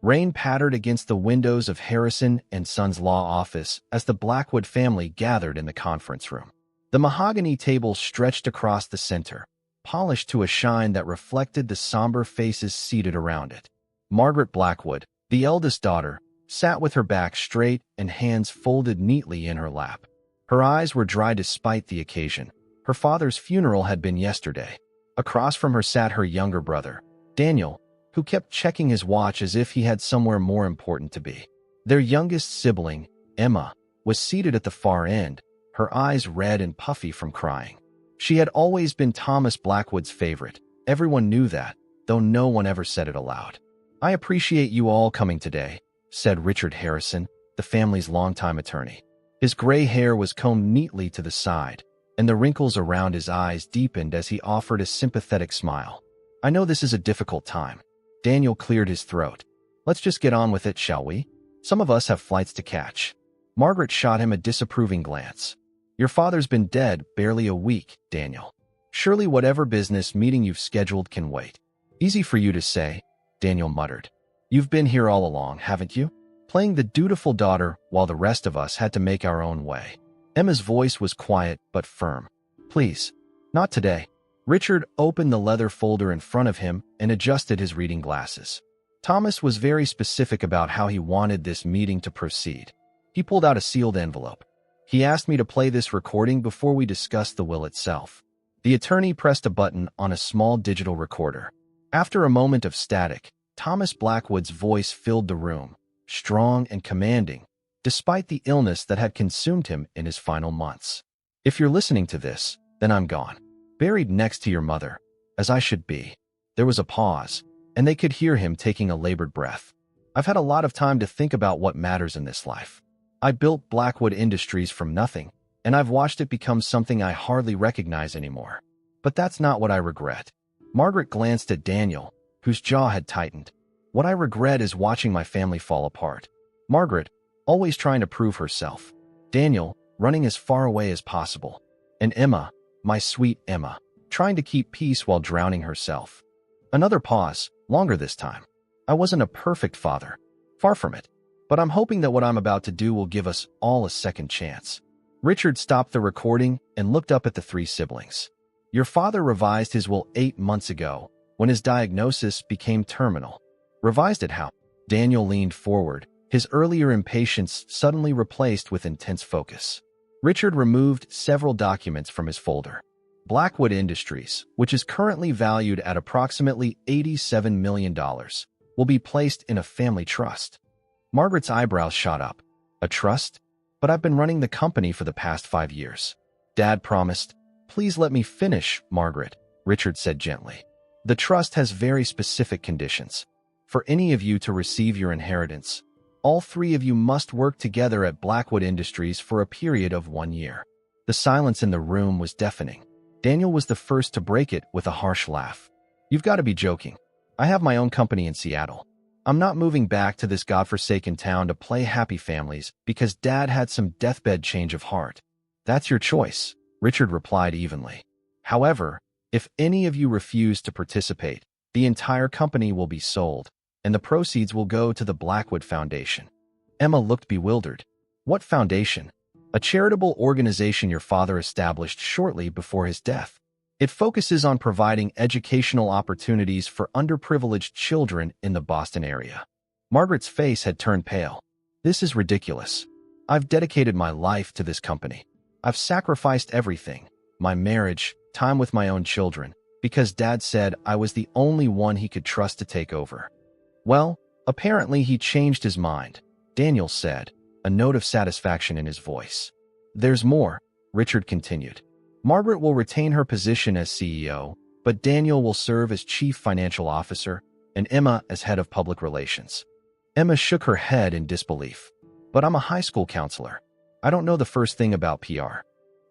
Rain pattered against the windows of Harrison and Sons law office as the Blackwood family gathered in the conference room. The mahogany table stretched across the center, polished to a shine that reflected the somber faces seated around it. Margaret Blackwood, the eldest daughter, sat with her back straight and hands folded neatly in her lap. Her eyes were dry despite the occasion. Her father's funeral had been yesterday. Across from her sat her younger brother, Daniel, who kept checking his watch as if he had somewhere more important to be. Their youngest sibling, Emma, was seated at the far end, her eyes red and puffy from crying. She had always been Thomas Blackwood's favorite. Everyone knew that, though no one ever said it aloud. "I appreciate you all coming today," said Richard Harrison, the family's longtime attorney. His gray hair was combed neatly to the side, and the wrinkles around his eyes deepened as he offered a sympathetic smile. "I know this is a difficult time." Daniel cleared his throat. "Let's just get on with it, shall we? Some of us have flights to catch." Margaret shot him a disapproving glance. "Your father's been dead barely a week, Daniel. Surely whatever business meeting you've scheduled can wait." "Easy for you to say," Daniel muttered. "You've been here all along, haven't you? Playing the dutiful daughter while the rest of us had to make our own way." Emma's voice was quiet but firm. "Please, not today." Richard opened the leather folder in front of him and adjusted his reading glasses. Thomas was very specific about how he wanted this meeting to proceed. He pulled out a sealed envelope. "He asked me to play this recording before we discussed the will itself." The attorney pressed a button on a small digital recorder. After a moment of static, Thomas Blackwood's voice filled the room, strong and commanding, despite the illness that had consumed him in his final months. "If you're listening to this, then I'm gone. Buried next to your mother, as I should be." There was a pause, and they could hear him taking a labored breath. "I've had a lot of time to think about what matters in this life. I built Blackwood Industries from nothing, and I've watched it become something I hardly recognize anymore. But that's not what I regret." Margaret glanced at Daniel, whose jaw had tightened. "What I regret is watching my family fall apart." Margaret, always trying to prove herself. Daniel, running as far away as possible. And Emma, my sweet Emma, trying to keep peace while drowning herself. Another pause, longer this time. "I wasn't a perfect father. Far from it. But I'm hoping that what I'm about to do will give us all a second chance." Richard stopped the recording and looked up at the three siblings. "Your father revised his will 8 months ago, when his diagnosis became terminal." "Revised it how?" Daniel leaned forward, his earlier impatience suddenly replaced with intense focus. Richard removed several documents from his folder. Blackwood Industries, which is currently valued at approximately $87 million, will be placed in a family trust. Margaret's eyebrows shot up. "A trust? But I've been running the company for the past 5 years." "Dad promised." "Please let me finish, Margaret," Richard said gently. "The trust has very specific conditions. For any of you to receive your inheritance, all 3 of you must work together at Blackwood Industries for a period of 1 year." The silence in the room was deafening. Daniel was the first to break it with a harsh laugh. "You've got to be joking. I have my own company in Seattle. I'm not moving back to this godforsaken town to play happy families because Dad had some deathbed change of heart." "That's your choice," Richard replied evenly. "However, if any of you refuse to participate, the entire company will be sold, and the proceeds will go to the Blackwood Foundation." Emma looked bewildered. "What foundation?" "A charitable organization your father established shortly before his death. It focuses on providing educational opportunities for underprivileged children in the Boston area." Margaret's face had turned pale. "This is ridiculous. I've dedicated my life to this company. I've sacrificed everything, my marriage, time with my own children, because Dad said I was the only one he could trust to take over." "Well, apparently he changed his mind," Daniel said, a note of satisfaction in his voice. "There's more," Richard continued. "Margaret will retain her position as CEO, but Daniel will serve as Chief Financial Officer and Emma as Head of Public Relations." Emma shook her head in disbelief. "But I'm a high school counselor. I don't know the first thing about PR."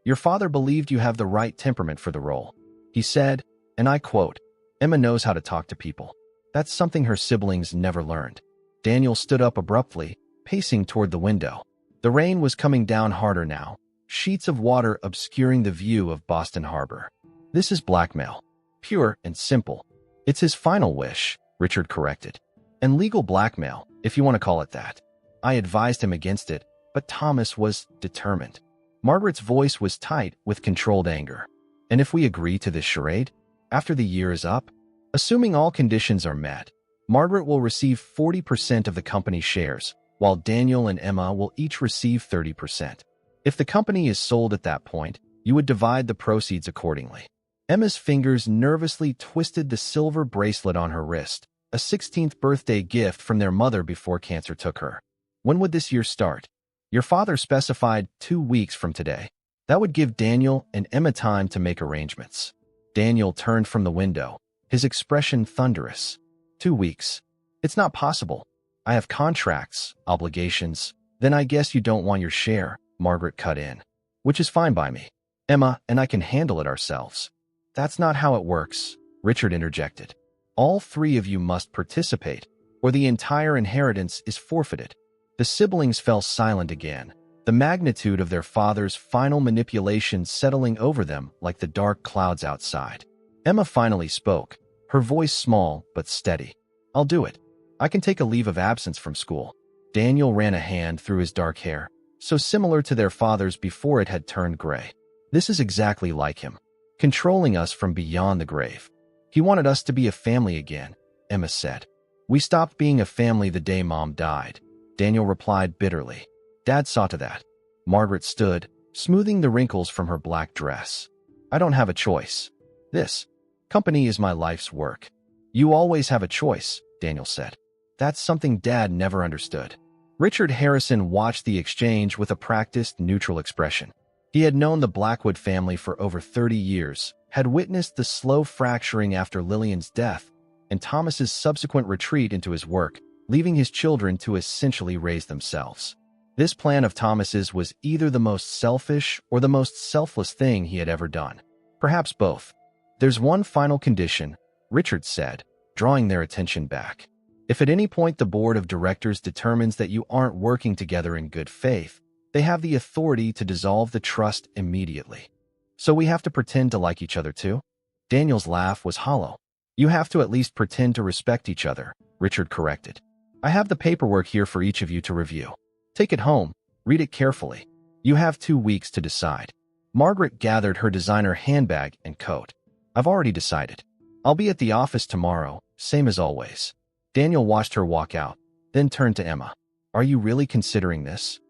"Your father believed you have the right temperament for the role. He said, and I quote, 'Emma knows how to talk to people.' That's something her siblings never learned." Daniel stood up abruptly, pacing toward the window. The rain was coming down harder now, sheets of water obscuring the view of Boston Harbor. "This is blackmail. Pure and simple." "It's his final wish," Richard corrected. and legal blackmail, if you want to call it that. I advised him against it, but Thomas was determined. Margaret's voice was tight with controlled anger. And if we agree to this charade, after the year is up, assuming all conditions are met, Margaret will receive 40% of the company's shares, while Daniel and Emma will each receive 30%. If the company is sold at that point, you would divide the proceeds accordingly. Emma's fingers nervously twisted the silver bracelet on her wrist, a 16th birthday gift from their mother before cancer took her. When would this year start? Your father specified 2 weeks from today. That would give Daniel and Emma time to make arrangements. Daniel turned from the window, his expression thunderous. 2 weeks. It's not possible. I have contracts, obligations. Then I guess you don't want your share, Margaret cut in. Which is fine by me. Emma and I can handle it ourselves. That's not how it works, Richard interjected. All 3 of you must participate, or the entire inheritance is forfeited. The siblings fell silent again, the magnitude of their father's final manipulation settling over them like the dark clouds outside. Emma finally spoke, her voice small but steady. I'll do it. I can take a leave of absence from school. Daniel ran a hand through his dark hair, so similar to their father's before it had turned gray. This is exactly like him, controlling us from beyond the grave. He wanted us to be a family again, Emma said. We stopped being a family the day Mom died, Daniel replied bitterly. Dad saw to that. Margaret stood, smoothing the wrinkles from her black dress. I don't have a choice. This company is my life's work. You always have a choice, Daniel said. That's something Dad never understood. Richard Harrison watched the exchange with a practiced, neutral expression. He had known the Blackwood family for over 30 years, had witnessed the slow fracturing after Lillian's death, and Thomas's subsequent retreat into his work, leaving his children to essentially raise themselves. This plan of Thomas's was either the most selfish or the most selfless thing he had ever done. Perhaps both. There's one final condition, Richard said, drawing their attention back. If at any point the board of directors determines that you aren't working together in good faith, they have the authority to dissolve the trust immediately. So we have to pretend to like each other too? Daniel's laugh was hollow. You have to at least pretend to respect each other, Richard corrected. I have the paperwork here for each of you to review. Take it home, read it carefully. You have 2 weeks to decide. Margaret gathered her designer handbag and coat. I've already decided. I'll be at the office tomorrow, same as always. Daniel watched her walk out, then turned to Emma. Are you really considering this?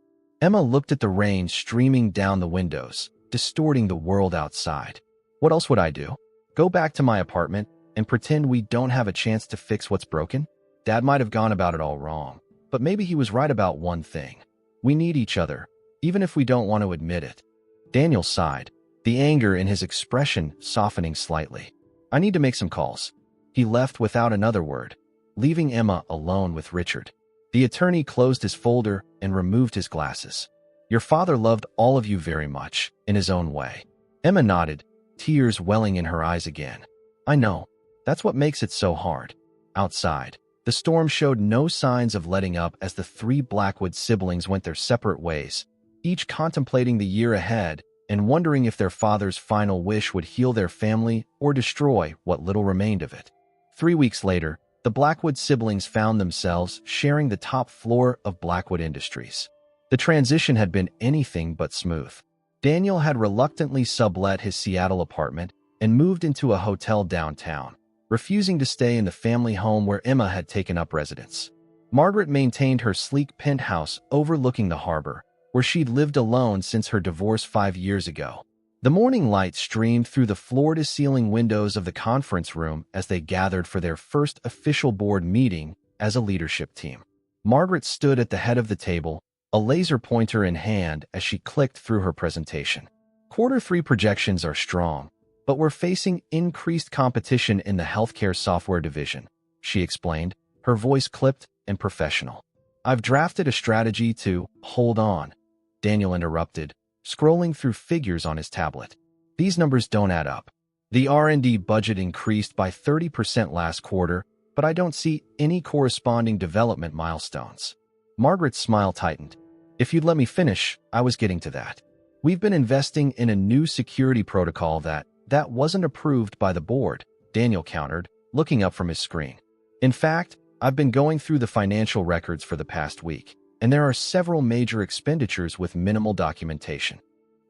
Emma looked at the rain streaming down the windows, distorting the world outside. What else would I do? Go back to my apartment and pretend we don't have a chance to fix what's broken? Dad might have gone about it all wrong, but maybe he was right about one thing. We need each other, even if we don't want to admit it. Daniel sighed, the anger in his expression softening slightly. I need to make some calls. He left without another word, leaving Emma alone with Richard. The attorney closed his folder and removed his glasses. Your father loved all of you very much, in his own way. Emma nodded, tears welling in her eyes again. I know. That's what makes it so hard. Outside, the storm showed no signs of letting up as the 3 Blackwood siblings went their separate ways, each contemplating the year ahead and wondering if their father's final wish would heal their family or destroy what little remained of it. 3 weeks later, the Blackwood siblings found themselves sharing the top floor of Blackwood Industries. The transition had been anything but smooth. Daniel had reluctantly sublet his Seattle apartment and moved into a hotel downtown, refusing to stay in the family home where Emma had taken up residence. Margaret maintained her sleek penthouse overlooking the harbor, where she'd lived alone since her divorce 5 years ago. The morning light streamed through the floor-to-ceiling windows of the conference room as they gathered for their first official board meeting as a leadership team. Margaret stood at the head of the table, a laser pointer in hand as she clicked through her presentation. Q3 projections are strong, but we're facing increased competition in the healthcare software division, she explained, her voice clipped and professional. I've drafted a strategy to hold on, Daniel interrupted, scrolling through figures on his tablet. These numbers don't add up. The R&D budget increased by 30% last quarter, but I don't see any corresponding development milestones. Margaret's smile tightened. If you'd let me finish, I was getting to that. We've been investing in a new security protocol that wasn't approved by the board, Daniel countered, looking up from his screen. In fact, I've been going through the financial records for the past week, and there are several major expenditures with minimal documentation.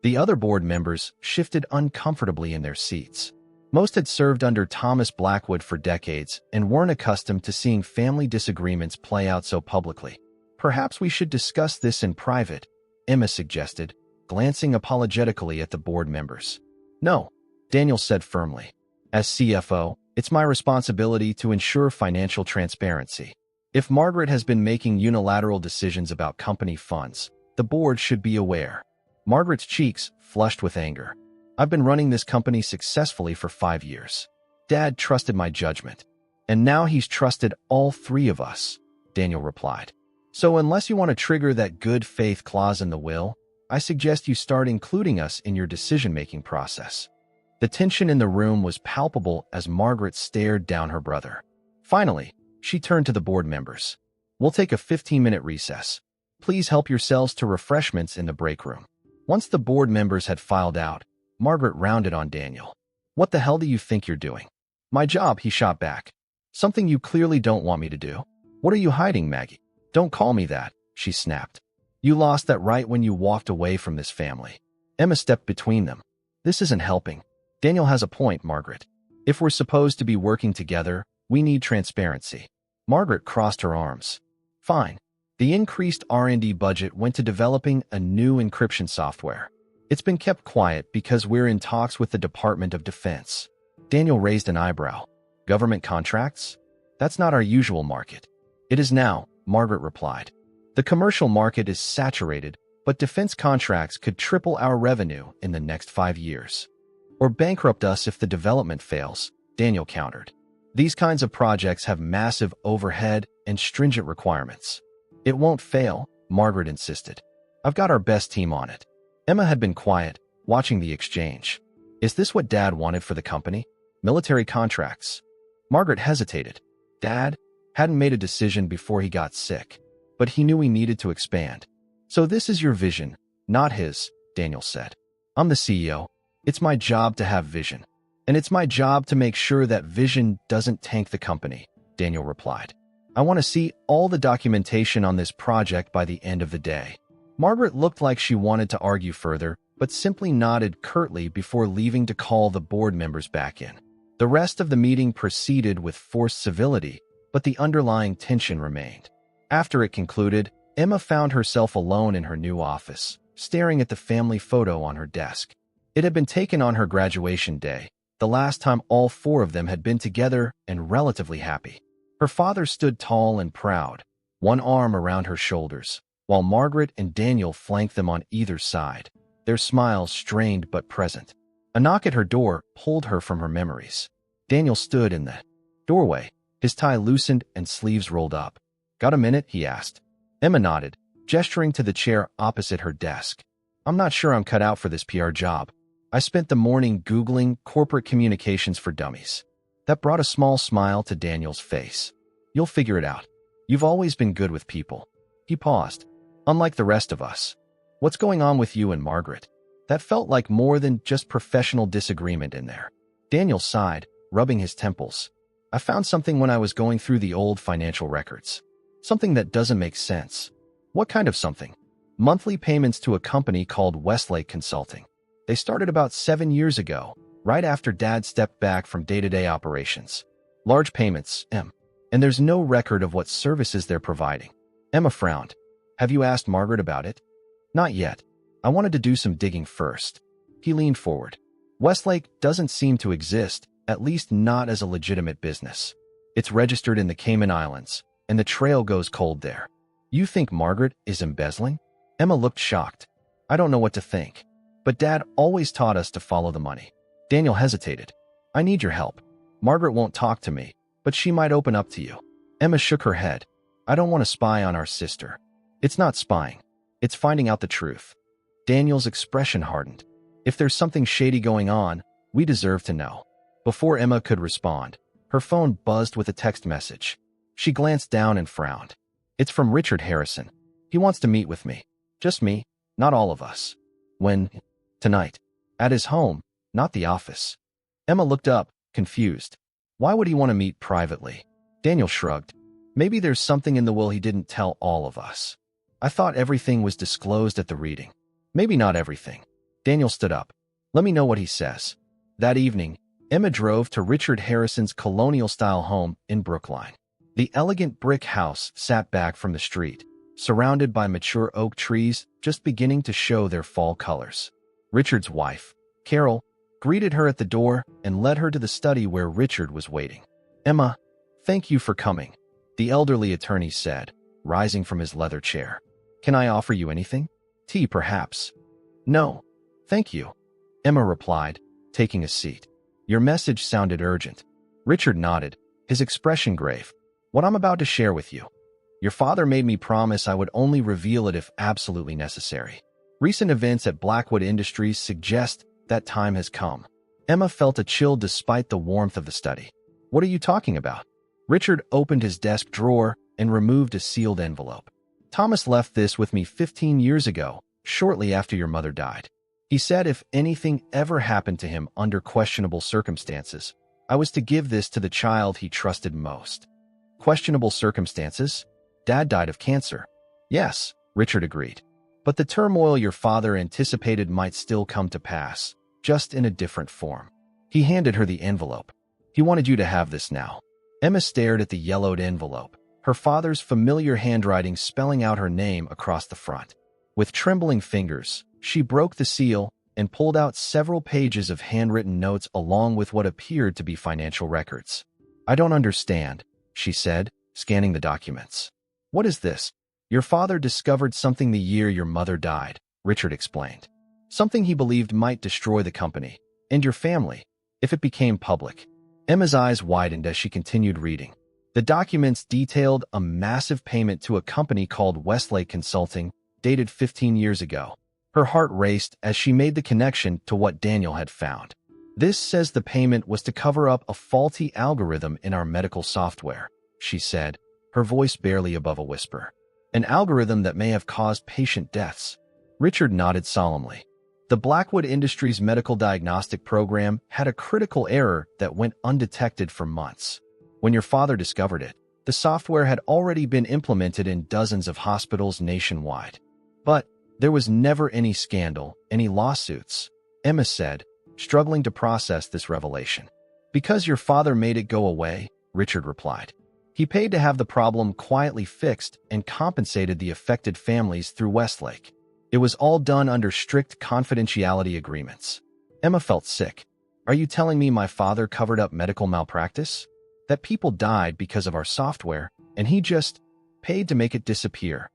The other board members shifted uncomfortably in their seats. Most had served under Thomas Blackwood for decades and weren't accustomed to seeing family disagreements play out so publicly. Perhaps we should discuss this in private, Emma suggested, glancing apologetically at the board members. No, Daniel said firmly. As CFO, it's my responsibility to ensure financial transparency. If Margaret has been making unilateral decisions about company funds, the board should be aware. Margaret's cheeks flushed with anger. I've been running this company successfully for 5 years. Dad trusted my judgment, and now he's trusted all 3 of us, Daniel replied. So unless you want to trigger that good faith clause in the will, I suggest you start including us in your decision-making process. The tension in the room was palpable as Margaret stared down her brother. Finally, she turned to the board members. We'll take a 15-minute recess. Please help yourselves to refreshments in the break room. Once the board members had filed out, Margaret rounded on Daniel. What the hell do you think you're doing? My job, he shot back. Something you clearly don't want me to do. What are you hiding, Maggie? Don't call me that, she snapped. You lost that right when you walked away from this family. Emma stepped between them. This isn't helping. Daniel has a point, Margaret. If we're supposed to be working together, we need transparency. Margaret crossed her arms. Fine. The increased R&D budget went to developing a new encryption software. It's been kept quiet because we're in talks with the Department of Defense. Daniel raised an eyebrow. Government contracts? That's not our usual market. It is now, Margaret replied. The commercial market is saturated, but defense contracts could triple our revenue in the next 5 years. Or bankrupt us if the development fails, Daniel countered. These kinds of projects have massive overhead and stringent requirements. It won't fail, Margaret insisted. I've got our best team on it. Emma had been quiet, watching the exchange. Is this what Dad wanted for the company? Military contracts. Margaret hesitated. Dad hadn't made a decision before he got sick, but he knew he needed to expand. So this is your vision, not his, Daniel said. I'm the CEO. It's my job to have vision. And it's my job to make sure that vision doesn't tank the company, Daniel replied. I want to see all the documentation on this project by the end of the day. Margaret looked like she wanted to argue further, but simply nodded curtly before leaving to call the board members back in. The rest of the meeting proceeded with forced civility, but the underlying tension remained. After it concluded, Emma found herself alone in her new office, staring at the family photo on her desk. It had been taken on her graduation day, the last time all 4 of them had been together and relatively happy. Her father stood tall and proud, one arm around her shoulders, while Margaret and Daniel flanked them on either side, their smiles strained but present. A knock at her door pulled her from her memories. Daniel stood in the doorway, his tie loosened and sleeves rolled up. Got a minute? He asked. Emma nodded, gesturing to the chair opposite her desk. I'm not sure I'm cut out for this PR job. I spent the morning Googling corporate communications for dummies. That brought a small smile to Daniel's face. You'll figure it out. You've always been good with people. He paused. Unlike the rest of us. What's going on with you and Margaret? That felt like more than just professional disagreement in there. Daniel sighed, rubbing his temples. I found something when I was going through the old financial records. Something that doesn't make sense. What kind of something? Monthly payments to a company called Westlake Consulting. They started about 7 years ago, right after Dad stepped back from day-to-day operations. Large payments, and there's no record of what services they're providing. Emma frowned. Have you asked Margaret about it? Not yet. I wanted to do some digging first. He leaned forward. Westlake doesn't seem to exist, at least not as a legitimate business. It's registered in the Cayman Islands, and the trail goes cold there. You think Margaret is embezzling? Emma looked shocked. I don't know what to think. But Dad always taught us to follow the money. Daniel hesitated. I need your help. Margaret won't talk to me, but she might open up to you. Emma shook her head. I don't want to spy on our sister. It's not spying. It's finding out the truth. Daniel's expression hardened. If there's something shady going on, we deserve to know. Before Emma could respond, her phone buzzed with a text message. She glanced down and frowned. It's from Richard Harrison. He wants to meet with me. Just me, not all of us. When? Tonight. At his home, not the office. Emma looked up, confused. Why would he want to meet privately? Daniel shrugged. Maybe there's something in the will he didn't tell all of us. I thought everything was disclosed at the reading. Maybe not everything. Daniel stood up. Let me know what he says. That evening, Emma drove to Richard Harrison's colonial-style home in Brookline. The elegant brick house sat back from the street, surrounded by mature oak trees just beginning to show their fall colors. Richard's wife, Carol, greeted her at the door and led her to the study where Richard was waiting. Emma, thank you for coming, the elderly attorney said, rising from his leather chair. Can I offer you anything? Tea, perhaps? No, thank you, Emma replied, taking a seat. Your message sounded urgent. Richard nodded, his expression grave. What I'm about to share with you. Your father made me promise I would only reveal it if absolutely necessary. Recent events at Blackwood Industries suggest that time has come. Emma felt a chill despite the warmth of the study. What are you talking about? Richard opened his desk drawer and removed a sealed envelope. Thomas left this with me 15 years ago, shortly after your mother died. He said if anything ever happened to him under questionable circumstances, I was to give this to the child he trusted most. Questionable circumstances? Dad died of cancer. Yes, Richard agreed. But the turmoil your father anticipated might still come to pass, just in a different form. He handed her the envelope. He wanted you to have this now. Emma stared at the yellowed envelope, her father's familiar handwriting spelling out her name across the front. With trembling fingers, she broke the seal and pulled out several pages of handwritten notes along with what appeared to be financial records. I don't understand, she said, scanning the documents. What is this? Your father discovered something the year your mother died, Richard explained. Something he believed might destroy the company and your family if it became public. Emma's eyes widened as she continued reading. The documents detailed a massive payment to a company called Westlake Consulting, dated 15 years ago. Her heart raced as she made the connection to what Daniel had found. This says the payment was to cover up a faulty algorithm in our medical software, she said, her voice barely above a whisper. An algorithm that may have caused patient deaths. Richard nodded solemnly. The Blackwood Industries medical diagnostic program had a critical error that went undetected for months. When your father discovered it, the software had already been implemented in dozens of hospitals nationwide. But there was never any scandal, any lawsuits, Emma said, struggling to process this revelation. Because your father made it go away, Richard replied. He paid to have the problem quietly fixed and compensated the affected families through Westlake. It was all done under strict confidentiality agreements. Emma felt sick. Are you telling me my father covered up medical malpractice? That people died because of our software, and he just paid to make it disappear?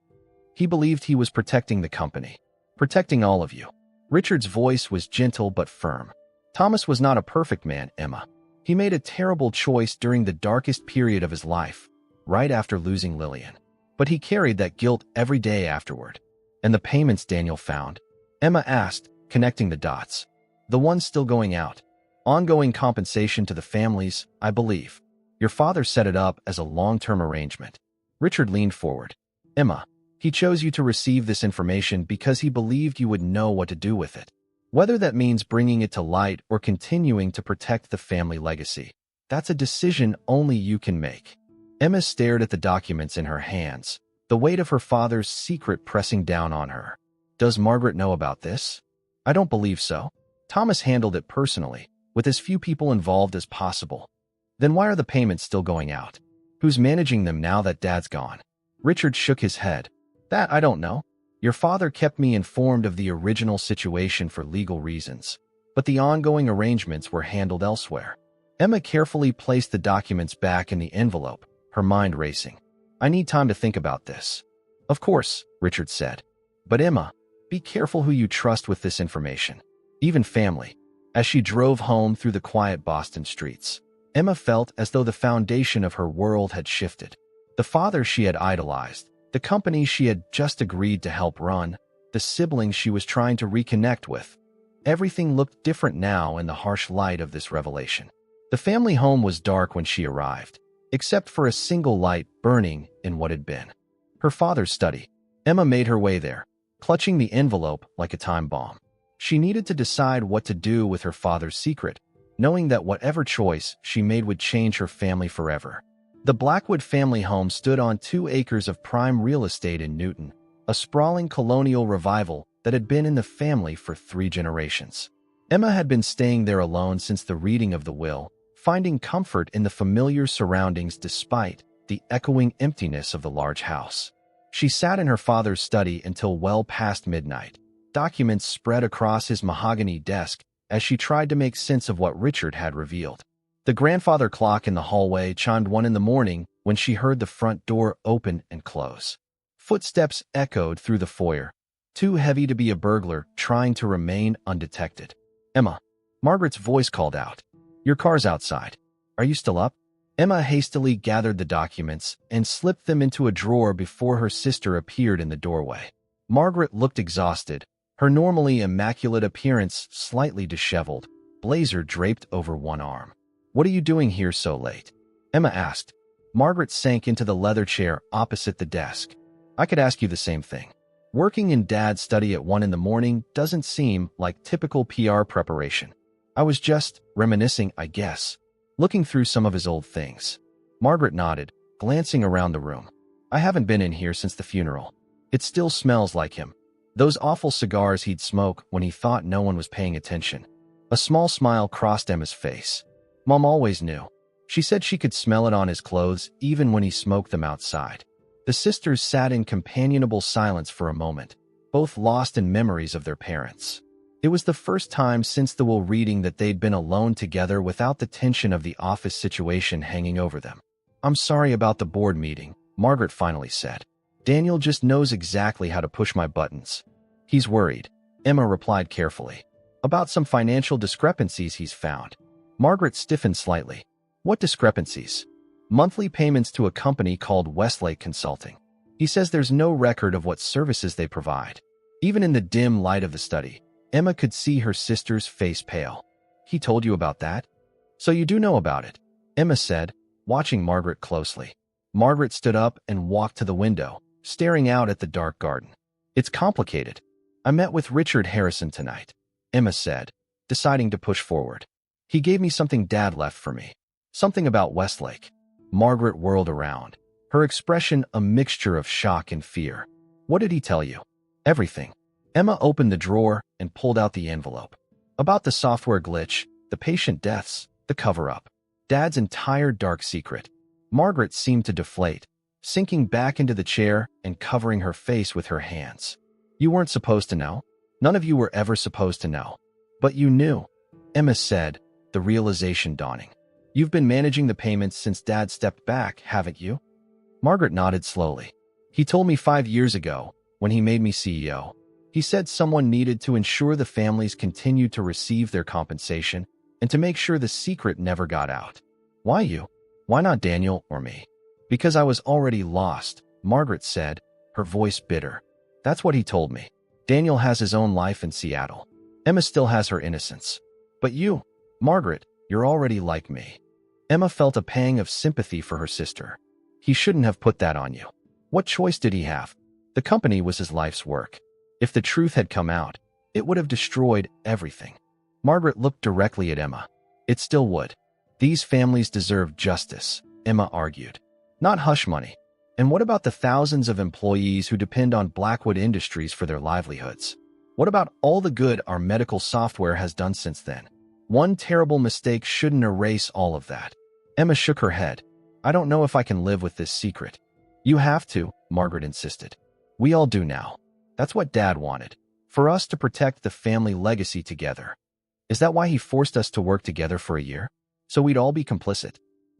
He believed he was protecting the company, protecting all of you. Richard's voice was gentle but firm. Thomas was not a perfect man, Emma. He made a terrible choice during the darkest period of his life, right after losing Lillian. But he carried that guilt every day afterward. And the payments Daniel found? Emma asked, connecting the dots. The ones still going out. Ongoing compensation to the families, I believe. Your father set it up as a long-term arrangement. Richard leaned forward. Emma, he chose you to receive this information because he believed you would know what to do with it. Whether that means bringing it to light or continuing to protect the family legacy, that's a decision only you can make. Emma stared at the documents in her hands, the weight of her father's secret pressing down on her. Does Margaret know about this? I don't believe so. Thomas handled it personally, with as few people involved as possible. Then why are the payments still going out? Who's managing them now that Dad's gone? Richard shook his head. That I don't know. Your father kept me informed of the original situation for legal reasons, but the ongoing arrangements were handled elsewhere. Emma carefully placed the documents back in the envelope, her mind racing. I need time to think about this. Of course, Richard said. But Emma, be careful who you trust with this information. Even family. As she drove home through the quiet Boston streets, Emma felt as though the foundation of her world had shifted. The father she had idolized, the company she had just agreed to help run, the siblings she was trying to reconnect with. Everything looked different now in the harsh light of this revelation. The family home was dark when she arrived, except for a single light burning in what had been her father's study. Emma made her way there, clutching the envelope like a time bomb. She needed to decide what to do with her father's secret, knowing that whatever choice she made would change her family forever. The Blackwood family home stood on 2 acres of prime real estate in Newton, a sprawling colonial revival that had been in the family for 3 generations. Emma had been staying there alone since the reading of the will, finding comfort in the familiar surroundings despite the echoing emptiness of the large house. She sat in her father's study until well past midnight, documents spread across his mahogany desk as she tried to make sense of what Richard had revealed. The grandfather clock in the hallway chimed 1 in the morning when she heard the front door open and close. Footsteps echoed through the foyer, too heavy to be a burglar trying to remain undetected. "Emma," Margaret's voice called out. "Your car's outside. Are you still up?" Emma hastily gathered the documents and slipped them into a drawer before her sister appeared in the doorway. Margaret looked exhausted, her normally immaculate appearance slightly disheveled, blazer draped over one arm. "What are you doing here so late?" Emma asked. Margaret sank into the leather chair opposite the desk. "I could ask you the same thing. Working in Dad's study at 1 in the morning doesn't seem like typical PR preparation. I was just reminiscing, I guess, looking through some of his old things." Margaret nodded, glancing around the room. "I haven't been in here since the funeral. It still smells like him. Those awful cigars he'd smoke when he thought no one was paying attention." A small smile crossed Emma's face. Mom always knew. She said she could smell it on his clothes even when he smoked them outside. The sisters sat in companionable silence for a moment, both lost in memories of their parents. It was the first time since the will reading that they'd been alone together without the tension of the office situation hanging over them. "I'm sorry about the board meeting," Margaret finally said. "Daniel just knows exactly how to push my buttons." "He's worried," Emma replied carefully, "about some financial discrepancies he's found." Margaret stiffened slightly. "What discrepancies?" "Monthly payments to a company called Westlake Consulting. He says there's no record of what services they provide." Even in the dim light of the study, Emma could see her sister's face pale. "He told you about that? So you do know about it," Emma said, watching Margaret closely. Margaret stood up and walked to the window, staring out at the dark garden. "It's complicated. I met with Richard Harrison tonight," Emma said, deciding to push forward. "He gave me something Dad left for me. Something about Westlake." Margaret whirled around, her expression a mixture of shock and fear. "What did he tell you?" "Everything." Emma opened the drawer and pulled out the envelope. About the software glitch, the patient deaths, the cover-up. Dad's entire dark secret. Margaret seemed to deflate, sinking back into the chair and covering her face with her hands. "You weren't supposed to know. None of you were ever supposed to know. But you knew," Emma said, the realization dawning. "You've been managing the payments since Dad stepped back, haven't you?" Margaret nodded slowly. "He told me 5 years ago, when he made me CEO. He said someone needed to ensure the families continued to receive their compensation and to make sure the secret never got out." "Why you? Why not Daniel or me?" "Because I was already lost," Margaret said, her voice bitter. "That's what he told me. Daniel has his own life in Seattle. Emma still has her innocence. But you, Margaret, you're already like me." Emma felt a pang of sympathy for her sister. "He shouldn't have put that on you. What choice did he have? The company was his life's work. If the truth had come out, it would have destroyed everything." Margaret looked directly at Emma. "It still would. These families deserve justice," Emma argued. "Not hush money. And what about the thousands of employees who depend on Blackwood Industries for their livelihoods? What about all the good our medical software has done since then? One terrible mistake shouldn't erase all of that." Emma shook her head. "I don't know if I can live with this secret." "You have to," Margaret insisted. "We all do now. That's what Dad wanted, for us to protect the family legacy together. Is that why he forced us to work together for a year? So we'd all be complicit?"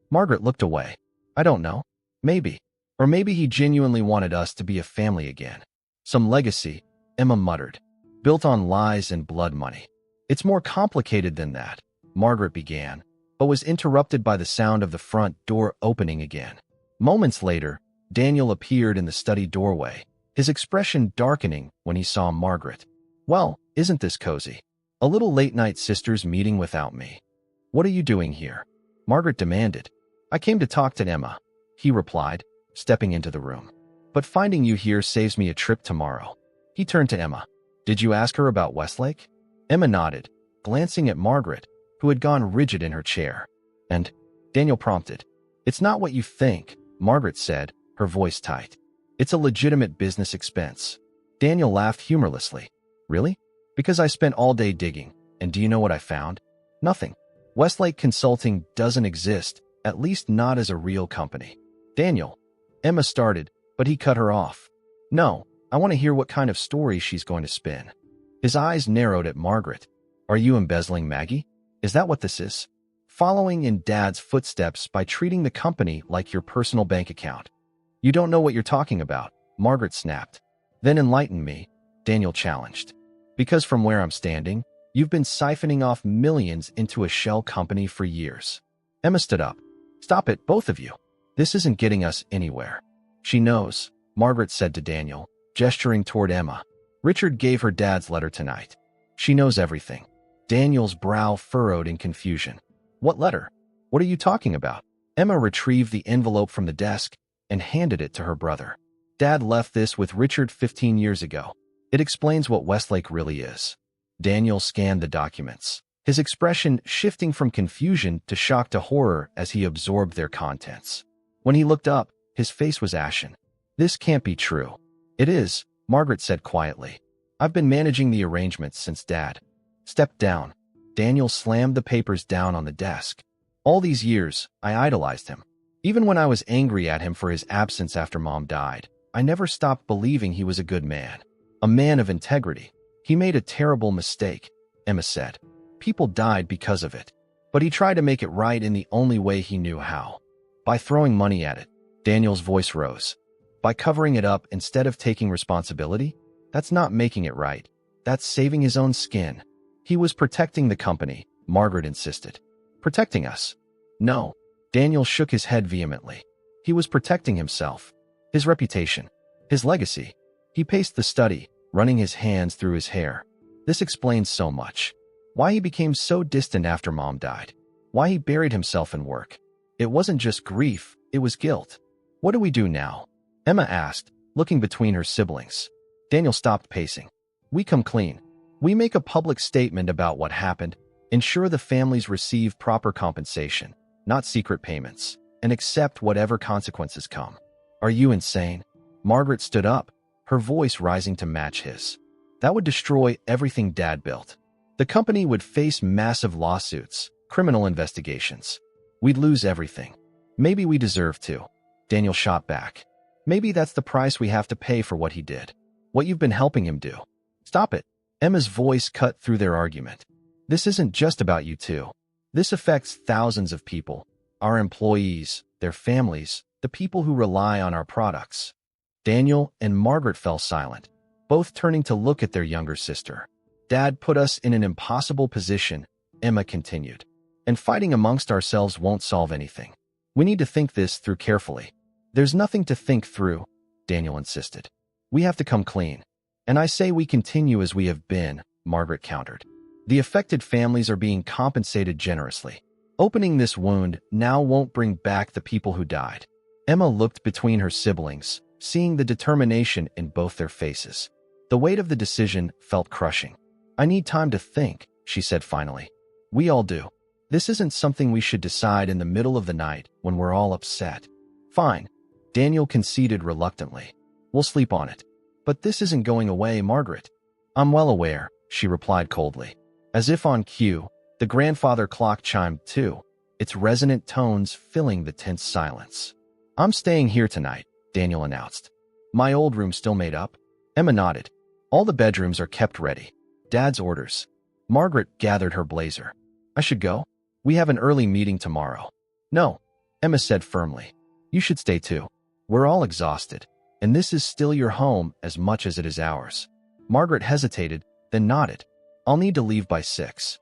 Margaret looked away. "I don't know. Maybe. Or maybe he genuinely wanted us to be a family again. Some legacy," Emma muttered, "built on lies and blood money." "It's more complicated than that," Margaret began, but was interrupted by the sound of the front door opening again. Moments later, Daniel appeared in the study doorway, his expression darkening when he saw Margaret. "Well, isn't this cozy? A little late-night sisters meeting without me." "What are you doing here?" Margaret demanded. "I came to talk to Emma," he replied, stepping into the room. "But finding you here saves me a trip tomorrow." He turned to Emma. "Did you ask her about Westlake?" Emma nodded, glancing at Margaret, who had gone rigid in her chair. "And?" Daniel prompted. It's not what you think, Margaret said, her voice tight. It's a legitimate business expense. Daniel laughed humorlessly. Really? Because I spent all day digging, and do you know what I found? Nothing. Westlake Consulting doesn't exist, at least not as a real company. Daniel. Emma started, but he cut her off. No, I want to hear what kind of story she's going to spin. His eyes narrowed at Margaret. Are you embezzling Maggie? Is that what this is? Following in Dad's footsteps by treating the company like your personal bank account. You don't know what you're talking about, Margaret snapped. Then enlighten me, Daniel challenged. Because from where I'm standing, you've been siphoning off millions into a shell company for years. Emma stood up. Stop it, both of you. This isn't getting us anywhere. She knows, Margaret said to Daniel, gesturing toward Emma. Richard gave her Dad's letter tonight. She knows everything. Daniel's brow furrowed in confusion. What letter? What are you talking about? Emma retrieved the envelope from the desk and handed it to her brother. Dad left this with Richard 15 years ago. It explains what Westlake really is. Daniel scanned the documents, his expression shifting from confusion to shock to horror as he absorbed their contents. When he looked up, his face was ashen. This can't be true. It is, Margaret said quietly. I've been managing the arrangements since Dad stepped down. Daniel slammed the papers down on the desk. All these years, I idolized him. Even when I was angry at him for his absence after Mom died, I never stopped believing he was a good man. A man of integrity. He made a terrible mistake, Emma said. People died because of it. But he tried to make it right in the only way he knew how. By throwing money at it. Daniel's voice rose. By covering it up instead of taking responsibility? That's not making it right. That's saving his own skin. He was protecting the company, Margaret insisted. Protecting us? No. Daniel shook his head vehemently. He was protecting himself. His reputation. His legacy. He paced the study, running his hands through his hair. This explains so much. Why he became so distant after Mom died. Why he buried himself in work. It wasn't just grief, it was guilt. What do we do now? Emma asked, looking between her siblings. Daniel stopped pacing. We come clean. We make a public statement about what happened, ensure the families receive proper compensation, not secret payments, and accept whatever consequences come. Are you insane? Margaret stood up, her voice rising to match his. That would destroy everything Dad built. The company would face massive lawsuits, criminal investigations. We'd lose everything. Maybe we deserve to. Daniel shot back. Maybe that's the price we have to pay for what he did. What you've been helping him do. Stop it. Emma's voice cut through their argument. This isn't just about you two. This affects thousands of people. Our employees, their families, the people who rely on our products. Daniel and Margaret fell silent, both turning to look at their younger sister. Dad put us in an impossible position, Emma continued. And fighting amongst ourselves won't solve anything. We need to think this through carefully. There's nothing to think through, Daniel insisted. We have to come clean. And I say we continue as we have been, Margaret countered. The affected families are being compensated generously. Opening this wound now won't bring back the people who died. Emma looked between her siblings, seeing the determination in both their faces. The weight of the decision felt crushing. I need time to think, she said finally. We all do. This isn't something we should decide in the middle of the night when we're all upset. Fine, Daniel conceded reluctantly. We'll sleep on it. But this isn't going away, Margaret. I'm well aware, she replied coldly. As if on cue, the grandfather clock chimed too, its resonant tones filling the tense silence. I'm staying here tonight, Daniel announced. My old room still made up? Emma nodded. All the bedrooms are kept ready. Dad's orders. Margaret gathered her blazer. I should go? We have an early meeting tomorrow. No, Emma said firmly. You should stay too. We're all exhausted. And this is still your home as much as it is ours. Margaret hesitated, then nodded. I'll need to leave by 6.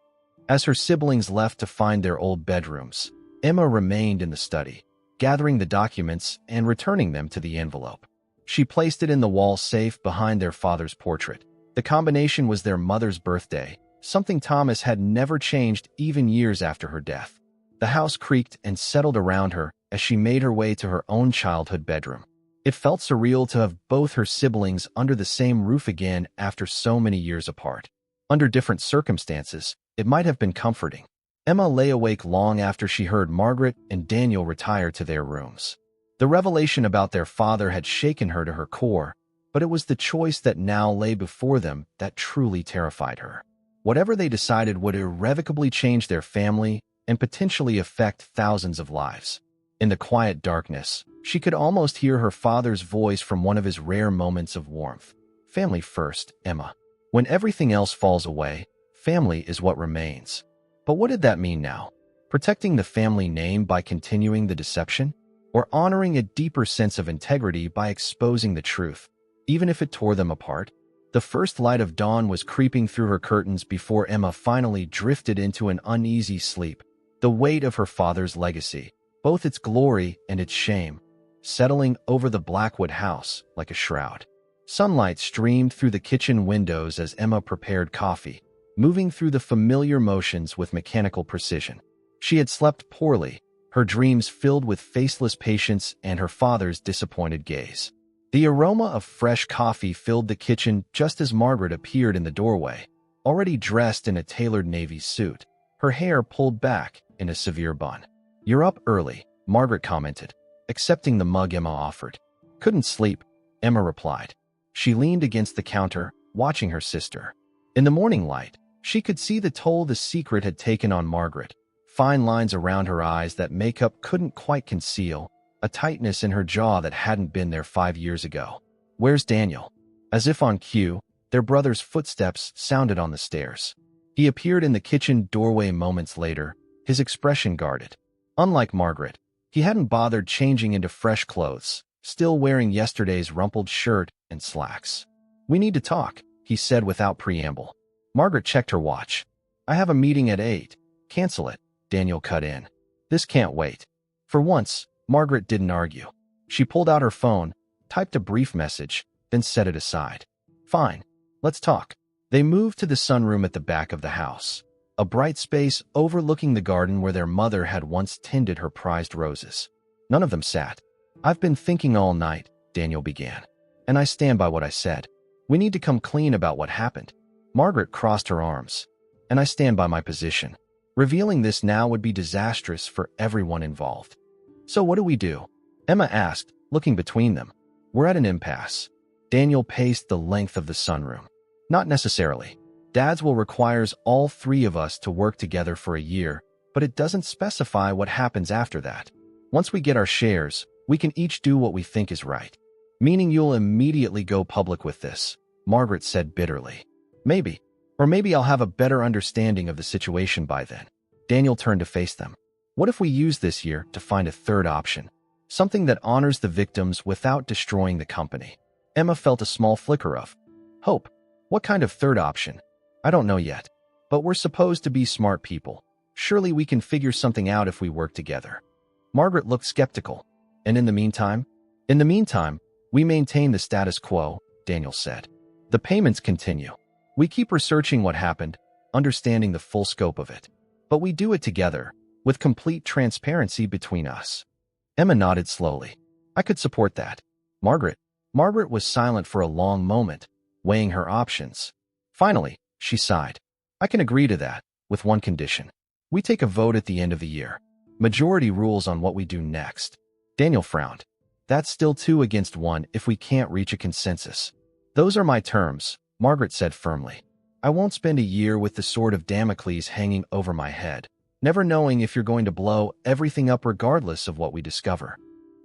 As her siblings left to find their old bedrooms, Emma remained in the study, gathering the documents and returning them to the envelope. She placed it in the wall safe behind their father's portrait. The combination was their mother's birthday, something Thomas had never changed even years after her death. The house creaked and settled around her as she made her way to her own childhood bedroom. It felt surreal to have both her siblings under the same roof again after so many years apart. Under different circumstances, it might have been comforting. Emma lay awake long after she heard Margaret and Daniel retire to their rooms. The revelation about their father had shaken her to her core, but it was the choice that now lay before them that truly terrified her. Whatever they decided would irrevocably change their family and potentially affect thousands of lives. In the quiet darkness, she could almost hear her father's voice from one of his rare moments of warmth. Family first, Emma. When everything else falls away, family is what remains. But what did that mean now? Protecting the family name by continuing the deception? Or honoring a deeper sense of integrity by exposing the truth, even if it tore them apart? The first light of dawn was creeping through her curtains before Emma finally drifted into an uneasy sleep. The weight of her father's legacy, both its glory and its shame, settling over the Blackwood house like a shroud. Sunlight streamed through the kitchen windows as Emma prepared coffee, moving through the familiar motions with mechanical precision. She had slept poorly, her dreams filled with faceless patience and her father's disappointed gaze. The aroma of fresh coffee filled the kitchen just as Margaret appeared in the doorway, already dressed in a tailored navy suit, her hair pulled back in a severe bun. "You're up early," Margaret commented, accepting the mug Emma offered. "Couldn't sleep," Emma replied. She leaned against the counter, watching her sister. In the morning light, she could see the toll the secret had taken on Margaret. Fine lines around her eyes that makeup couldn't quite conceal, a tightness in her jaw that hadn't been there 5 years ago. "Where's Daniel?" As if on cue, their brother's footsteps sounded on the stairs. He appeared in the kitchen doorway moments later, his expression guarded. Unlike Margaret, he hadn't bothered changing into fresh clothes, still wearing yesterday's rumpled shirt and slacks. "We need to talk," he said without preamble. Margaret checked her watch. "I have a meeting at 8. Cancel it," Daniel cut in. "This can't wait." For once, Margaret didn't argue. She pulled out her phone, typed a brief message, then set it aside. "Fine, let's talk." They moved to the sunroom at the back of the house, a bright space overlooking the garden where their mother had once tended her prized roses. None of them sat. "I've been thinking all night," Daniel began, "and I stand by what I said. We need to come clean about what happened." Margaret crossed her arms. "And I stand by my position. Revealing this now would be disastrous for everyone involved." "So what do we do?" Emma asked, looking between them. "We're at an impasse." Daniel paced the length of the sunroom. "Not necessarily. Dad's will requires all 3 of us to work together for a year, but it doesn't specify what happens after that. Once we get our shares, we can each do what we think is right." "Meaning you'll immediately go public with this," Margaret said bitterly. "Maybe. Or maybe I'll have a better understanding of the situation by then." Daniel turned to face them. "What if we use this year to find a third option? Something that honors the victims without destroying the company." Emma felt a small flicker of hope. "What kind of third option?" "I don't know yet. But we're supposed to be smart people. Surely we can figure something out if we work together." Margaret looked skeptical. "And in the meantime?" "In the meantime, we maintain the status quo," Daniel said. "The payments continue. We keep researching what happened, understanding the full scope of it. But we do it together, with complete transparency between us." Emma nodded slowly. "I could support that." "Margaret." Margaret was silent for a long moment, weighing her options. Finally, she sighed. "I can agree to that, with one condition. We take a vote at the end of the year. Majority rules on what we do next." Daniel frowned. "That's still 2 against 1 if we can't reach a consensus." "Those are my terms," Margaret said firmly. "I won't spend a year with the sword of Damocles hanging over my head, never knowing if you're going to blow everything up regardless of what we discover."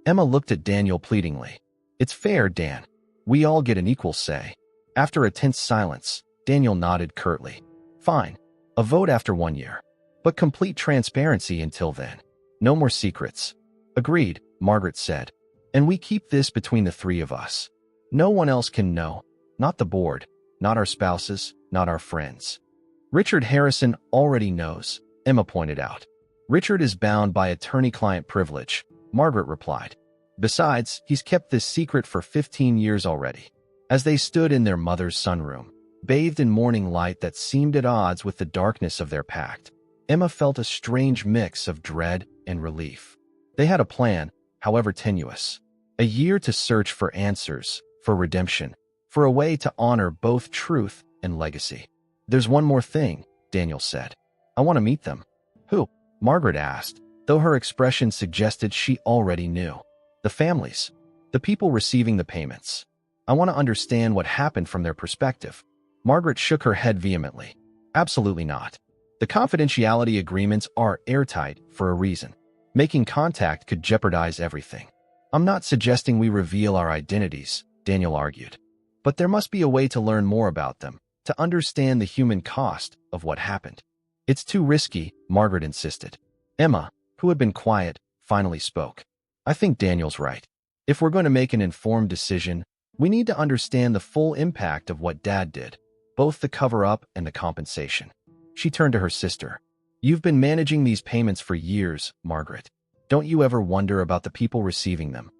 Emma looked at Daniel pleadingly. "It's fair, Dan. We all get an equal say." After a tense silence, Daniel nodded curtly. "Fine. A vote after 1 year. But complete transparency until then. No more secrets." "Agreed," Margaret said. "And we keep this between the 3 of us. No one else can know. Not the board, not our spouses, not our friends." "Richard Harrison already knows," Emma pointed out. "Richard is bound by attorney-client privilege," Margaret replied. "Besides, he's kept this secret for 15 years already." As they stood in their mother's sunroom, bathed in morning light that seemed at odds with the darkness of their pact, Emma felt a strange mix of dread and relief. They had a plan, however tenuous. A year to search for answers, for redemption, for a way to honor both truth and legacy. "There's one more thing," Daniel said. "I want to meet them." Who? Margaret asked, though her expression suggested she already knew. The families. The people receiving the payments. I want to understand what happened from their perspective. Margaret shook her head vehemently. Absolutely not. The confidentiality agreements are airtight for a reason. Making contact could jeopardize everything. I'm not suggesting we reveal our identities, Daniel argued. But there must be a way to learn more about them, to understand the human cost of what happened. It's too risky, Margaret insisted. Emma, who had been quiet, finally spoke. I think Daniel's right. If we're going to make an informed decision, we need to understand the full impact of what Dad did, both the cover-up and the compensation. She turned to her sister. You've been managing these payments for years, Margaret. Don't you ever wonder about the people receiving them?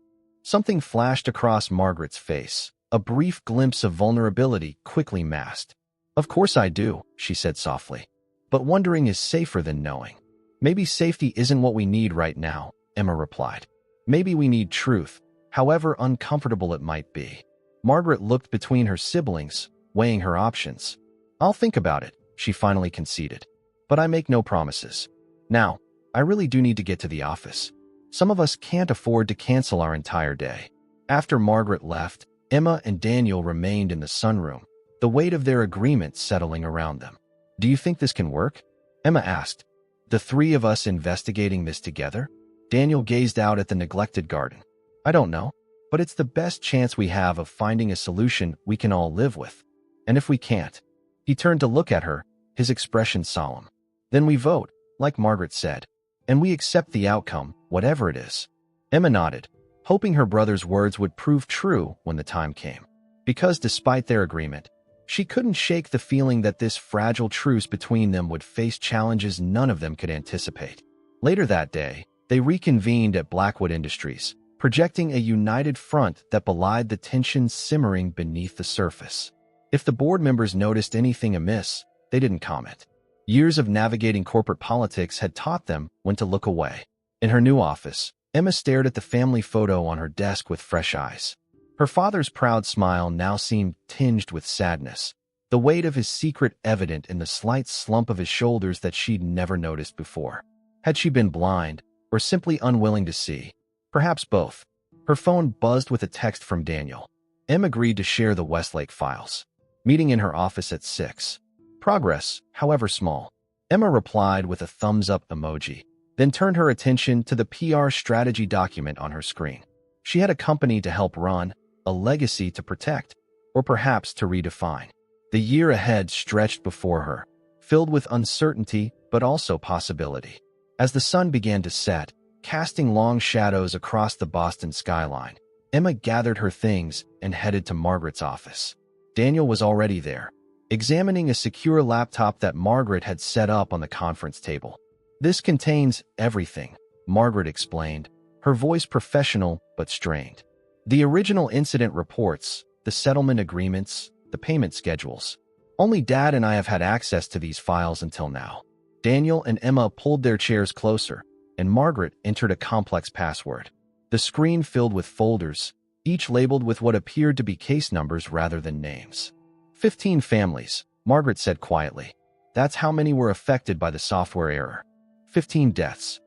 Something flashed across Margaret's face, a brief glimpse of vulnerability quickly masked. Of course I do, she said softly. But wondering is safer than knowing. Maybe safety isn't what we need right now, Emma replied. Maybe we need truth, however uncomfortable it might be. Margaret looked between her siblings, weighing her options. I'll think about it, she finally conceded. But I make no promises. Now, I really do need to get to the office. Some of us can't afford to cancel our entire day. After Margaret left, Emma and Daniel remained in the sunroom, the weight of their agreement settling around them. Do you think this can work? Emma asked. The three of us investigating this together? Daniel gazed out at the neglected garden. I don't know, but it's the best chance we have of finding a solution we can all live with. And if we can't? He turned to look at her, his expression solemn. Then we vote, like Margaret said, and we accept the outcome, whatever it is. Emma nodded, hoping her brother's words would prove true when the time came. Because despite their agreement, she couldn't shake the feeling that this fragile truce between them would face challenges none of them could anticipate. Later that day, they reconvened at Blackwood Industries, projecting a united front that belied the tensions simmering beneath the surface. If the board members noticed anything amiss, they didn't comment. Years of navigating corporate politics had taught them when to look away. In her new office, Emma stared at the family photo on her desk with fresh eyes. Her father's proud smile now seemed tinged with sadness, the weight of his secret evident in the slight slump of his shoulders that she'd never noticed before. Had she been blind, or simply unwilling to see? Perhaps both. Her phone buzzed with a text from Daniel. Em agreed to share the Westlake files. Meeting in her office at 6. Progress, however small. Emma replied with a thumbs-up emoji, then turned her attention to the PR strategy document on her screen. She had a company to help run, a legacy to protect, or perhaps to redefine. The year ahead stretched before her, filled with uncertainty but also possibility. As the sun began to set, casting long shadows across the Boston skyline, Emma gathered her things and headed to Margaret's office. Daniel was already there, examining a secure laptop that Margaret had set up on the conference table. This contains everything, Margaret explained, her voice professional but strained. The original incident reports, the settlement agreements, the payment schedules. Only Dad and I have had access to these files until now. Daniel and Emma pulled their chairs closer, and Margaret entered a complex password. The screen filled with folders, each labeled with what appeared to be case numbers rather than names. 15 families, Margaret said quietly. That's how many were affected by the software error. 15 deaths.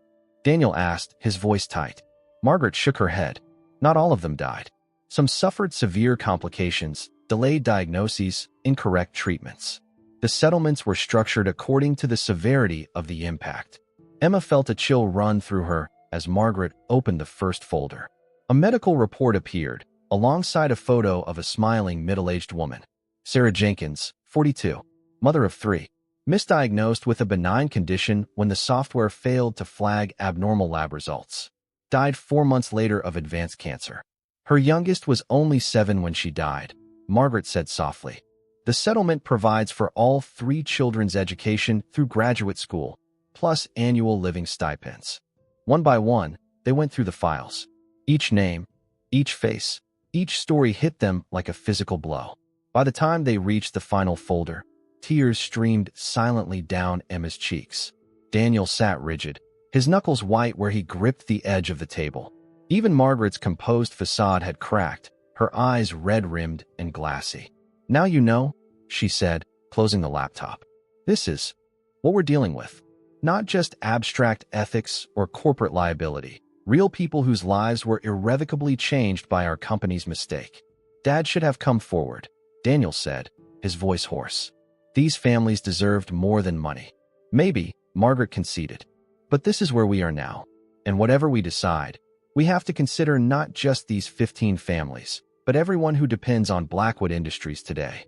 Daniel asked, his voice tight. Margaret shook her head. Not all of them died. Some suffered severe complications, delayed diagnoses, incorrect treatments. The settlements were structured according to the severity of the impact. Emma felt a chill run through her as Margaret opened the first folder. A medical report appeared, alongside a photo of a smiling middle-aged woman. Sarah Jenkins, 42, mother of 3, misdiagnosed with a benign condition when the software failed to flag abnormal lab results. Died 4 months later of advanced cancer. Her youngest was only 7 when she died, Margaret said softly. The settlement provides for all 3 children's education through graduate school, plus annual living stipends. One by one, they went through the files. Each name, each face, each story hit them like a physical blow. By the time they reached the final folder, tears streamed silently down Emma's cheeks. Daniel sat rigid, his knuckles white where he gripped the edge of the table. Even Margaret's composed facade had cracked, her eyes red-rimmed and glassy. Now you know, she said, closing the laptop. This is what we're dealing with. Not just abstract ethics or corporate liability. Real people whose lives were irrevocably changed by our company's mistake. Dad should have come forward, Daniel said, his voice hoarse. These families deserved more than money. Maybe, Margaret conceded. But this is where we are now. And whatever we decide, we have to consider not just these 15 families, but everyone who depends on Blackwood Industries today.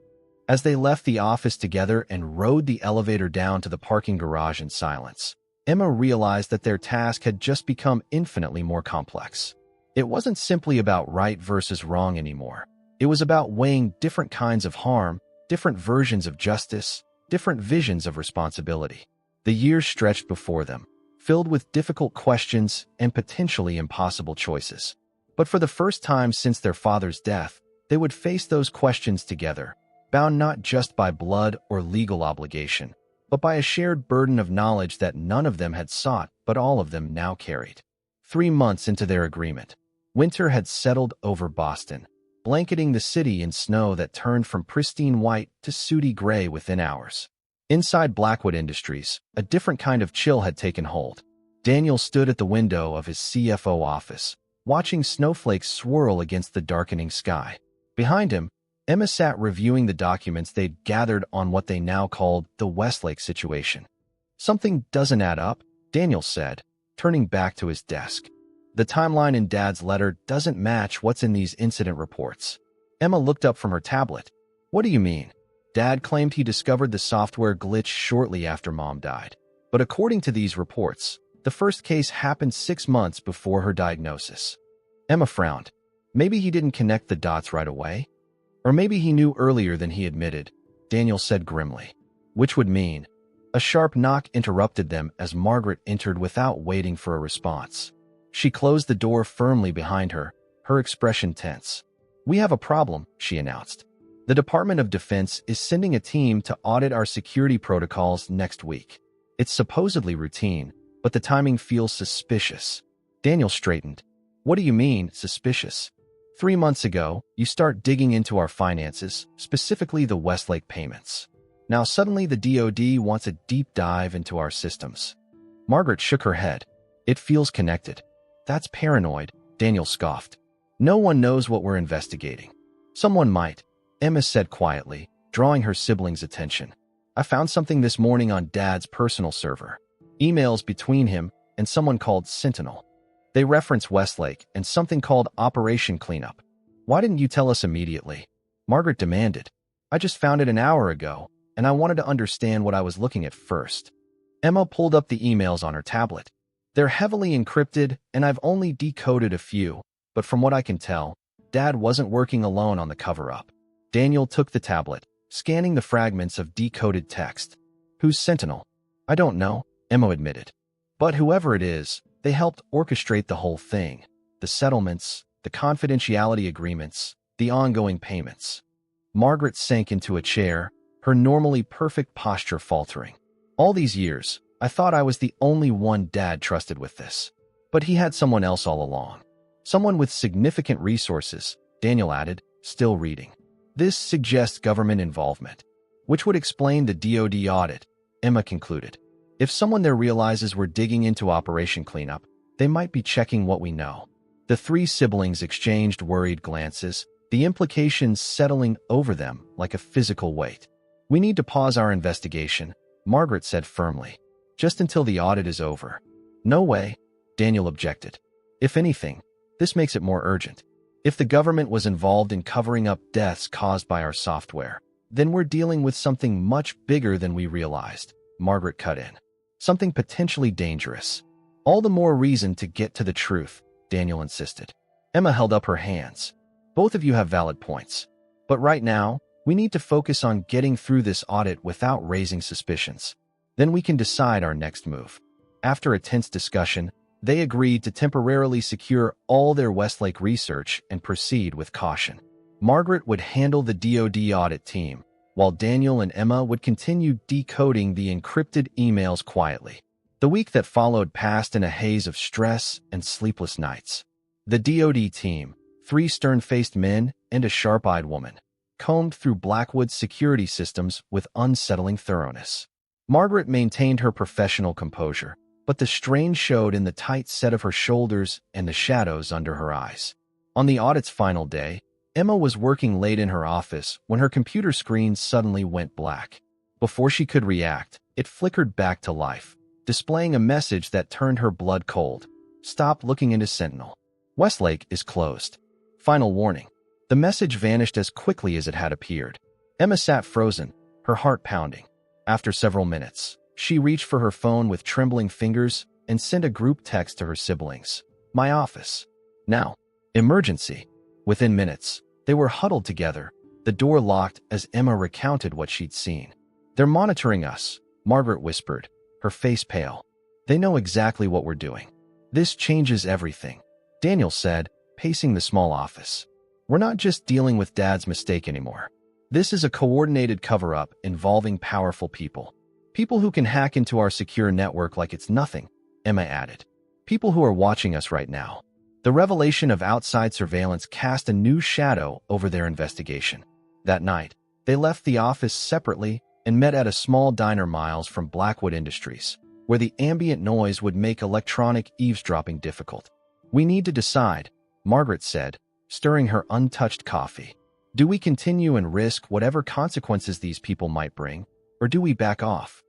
As they left the office together and rode the elevator down to the parking garage in silence, Emma realized that their task had just become infinitely more complex. It wasn't simply about right versus wrong anymore. It was about weighing different kinds of harm, different versions of justice, different visions of responsibility. The years stretched before them, filled with difficult questions and potentially impossible choices. But for the first time since their father's death, they would face those questions together, bound not just by blood or legal obligation, but by a shared burden of knowledge that none of them had sought, but all of them now carried. 3 months into their agreement, winter had settled over Boston, blanketing the city in snow that turned from pristine white to sooty gray within hours. Inside Blackwood Industries, a different kind of chill had taken hold. Daniel stood at the window of his CFO office, watching snowflakes swirl against the darkening sky. Behind him, Emma sat reviewing the documents they'd gathered on what they now called the Westlake situation. Something doesn't add up, Daniel said, turning back to his desk. The timeline in Dad's letter doesn't match what's in these incident reports. Emma looked up from her tablet. What do you mean? Dad claimed he discovered the software glitch shortly after Mom died. But according to these reports, the first case happened 6 months before her diagnosis. Emma frowned. Maybe he didn't connect the dots right away? Or maybe he knew earlier than he admitted, Daniel said grimly. Which would mean. A sharp knock interrupted them as Margaret entered without waiting for a response. She closed the door firmly behind her, her expression tense. We have a problem, she announced. The Department of Defense is sending a team to audit our security protocols next week. It's supposedly routine, but the timing feels suspicious. Daniel straightened. What do you mean, suspicious? 3 months ago, you start digging into our finances, specifically the Westlake payments. Now suddenly the DoD wants a deep dive into our systems. Margaret shook her head. It feels connected. That's paranoid, Daniel scoffed. No one knows what we're investigating. Someone might, Emma said quietly, drawing her siblings' attention. I found something this morning on Dad's personal server. Emails between him and someone called Sentinel. They reference Westlake and something called Operation Cleanup. Why didn't you tell us immediately? Margaret demanded. I just found it an hour ago, and I wanted to understand what I was looking at first. Emma pulled up the emails on her tablet. They're heavily encrypted, and I've only decoded a few, but from what I can tell, Dad wasn't working alone on the cover-up. Daniel took the tablet, scanning the fragments of decoded text. Who's Sentinel? I don't know, Emma admitted. But whoever it is, they helped orchestrate the whole thing. The settlements, the confidentiality agreements, the ongoing payments. Margaret sank into a chair, her normally perfect posture faltering. All these years, I thought I was the only one Dad trusted with this. But he had someone else all along. Someone with significant resources, Daniel added, still reading. This suggests government involvement, which would explain the DoD audit, Emma concluded. If someone there realizes we're digging into Operation Cleanup, they might be checking what we know. The 3 siblings exchanged worried glances, the implications settling over them like a physical weight. We need to pause our investigation, Margaret said firmly. Just until the audit is over. No way, Daniel objected. If anything, this makes it more urgent. If the government was involved in covering up deaths caused by our software, then we're dealing with something much bigger than we realized, Margaret cut in. Something potentially dangerous. All the more reason to get to the truth, Daniel insisted. Emma held up her hands. Both of you have valid points. But right now, we need to focus on getting through this audit without raising suspicions. Then we can decide our next move. After a tense discussion, they agreed to temporarily secure all their Westlake research and proceed with caution. Margaret would handle the DoD audit team, while Daniel and Emma would continue decoding the encrypted emails quietly. The week that followed passed in a haze of stress and sleepless nights. The DoD team, 3 stern-faced men and a sharp-eyed woman, combed through Blackwood's security systems with unsettling thoroughness. Margaret maintained her professional composure, but the strain showed in the tight set of her shoulders and the shadows under her eyes. On the audit's final day, Emma was working late in her office when her computer screen suddenly went black. Before she could react, it flickered back to life, displaying a message that turned her blood cold. Stop looking into Sentinel. Westlake is closed. Final warning. The message vanished as quickly as it had appeared. Emma sat frozen, her heart pounding. After several minutes, she reached for her phone with trembling fingers and sent a group text to her siblings. My office. Now. Emergency. Within minutes, they were huddled together, the door locked as Emma recounted what she'd seen. They're monitoring us, Margaret whispered, her face pale. They know exactly what we're doing. This changes everything, Daniel said, pacing the small office. We're not just dealing with Dad's mistake anymore. This is a coordinated cover-up involving powerful people. People who can hack into our secure network like it's nothing, Emma added. People who are watching us right now. The revelation of outside surveillance cast a new shadow over their investigation. That night, they left the office separately and met at a small diner miles from Blackwood Industries, where the ambient noise would make electronic eavesdropping difficult. We need to decide, Margaret said, stirring her untouched coffee. Do we continue and risk whatever consequences these people might bring, or do we back off?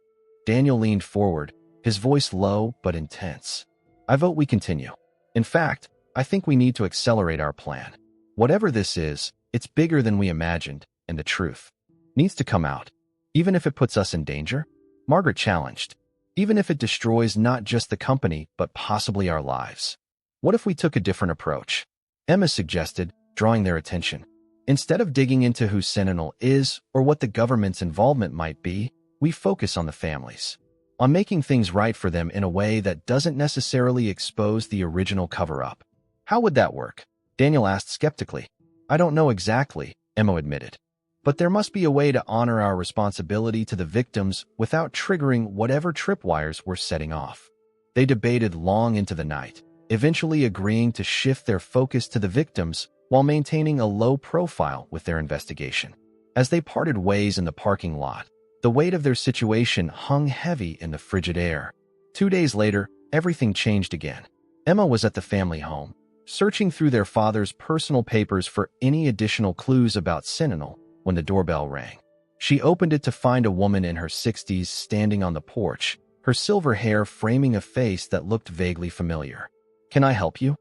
Daniel leaned forward, his voice low but intense. I vote we continue. In fact, I think we need to accelerate our plan. Whatever this is, it's bigger than we imagined, and the truth needs to come out. Even if it puts us in danger? Margaret challenged. Even if it destroys not just the company, but possibly our lives. What if we took a different approach? Emma suggested, drawing their attention. Instead of digging into who Sentinel is or what the government's involvement might be, we focus on the families. On making things right for them in a way that doesn't necessarily expose the original cover-up. How would that work? Daniel asked skeptically. I don't know exactly, Emma admitted. But there must be a way to honor our responsibility to the victims without triggering whatever tripwires we're setting off. They debated long into the night, eventually agreeing to shift their focus to the victims while maintaining a low profile with their investigation. As they parted ways in the parking lot, the weight of their situation hung heavy in the frigid air. 2 days later, everything changed again. Emma was at the family home, searching through their father's personal papers for any additional clues about Sentinel when the doorbell rang. She opened it to find a woman in her 60s standing on the porch, her silver hair framing a face that looked vaguely familiar. Can I help you?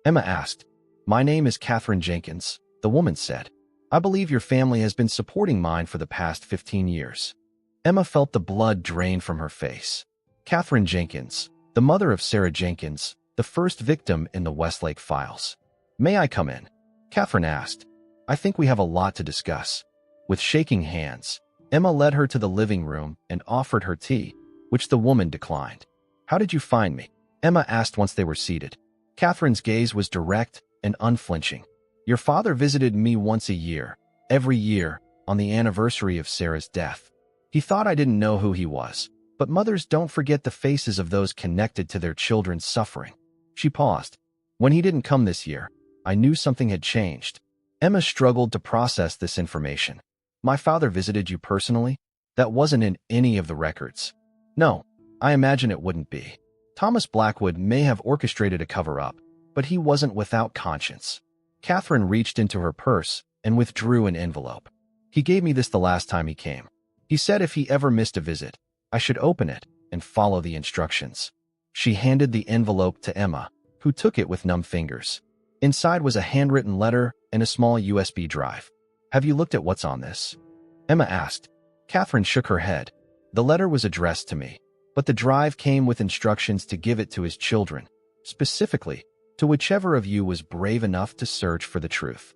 Emma asked. My name is Catherine Jenkins, the woman said. I believe your family has been supporting mine for the past 15 years. Emma felt the blood drain from her face. Catherine Jenkins, the mother of Sarah Jenkins, the first victim in the Westlake files. May I come in? Catherine asked. I think we have a lot to discuss. With shaking hands, Emma led her to the living room and offered her tea, which the woman declined. How did you find me? Emma asked once they were seated. Catherine's gaze was direct and unflinching. Your father visited me once a year, every year, on the anniversary of Sarah's death. He thought I didn't know who he was, but mothers don't forget the faces of those connected to their children's suffering. She paused. When he didn't come this year, I knew something had changed. Emma struggled to process this information. My father visited you personally? That wasn't in any of the records. No, I imagine it wouldn't be. Thomas Blackwood may have orchestrated a cover-up, but he wasn't without conscience. Catherine reached into her purse and withdrew an envelope. He gave me this the last time he came. He said if he ever missed a visit, I should open it and follow the instructions. She handed the envelope to Emma, who took it with numb fingers. Inside was a handwritten letter and a small USB drive. Have you looked at what's on this? Emma asked. Catherine shook her head. The letter was addressed to me, but the drive came with instructions to give it to his children, specifically to whichever of you was brave enough to search for the truth.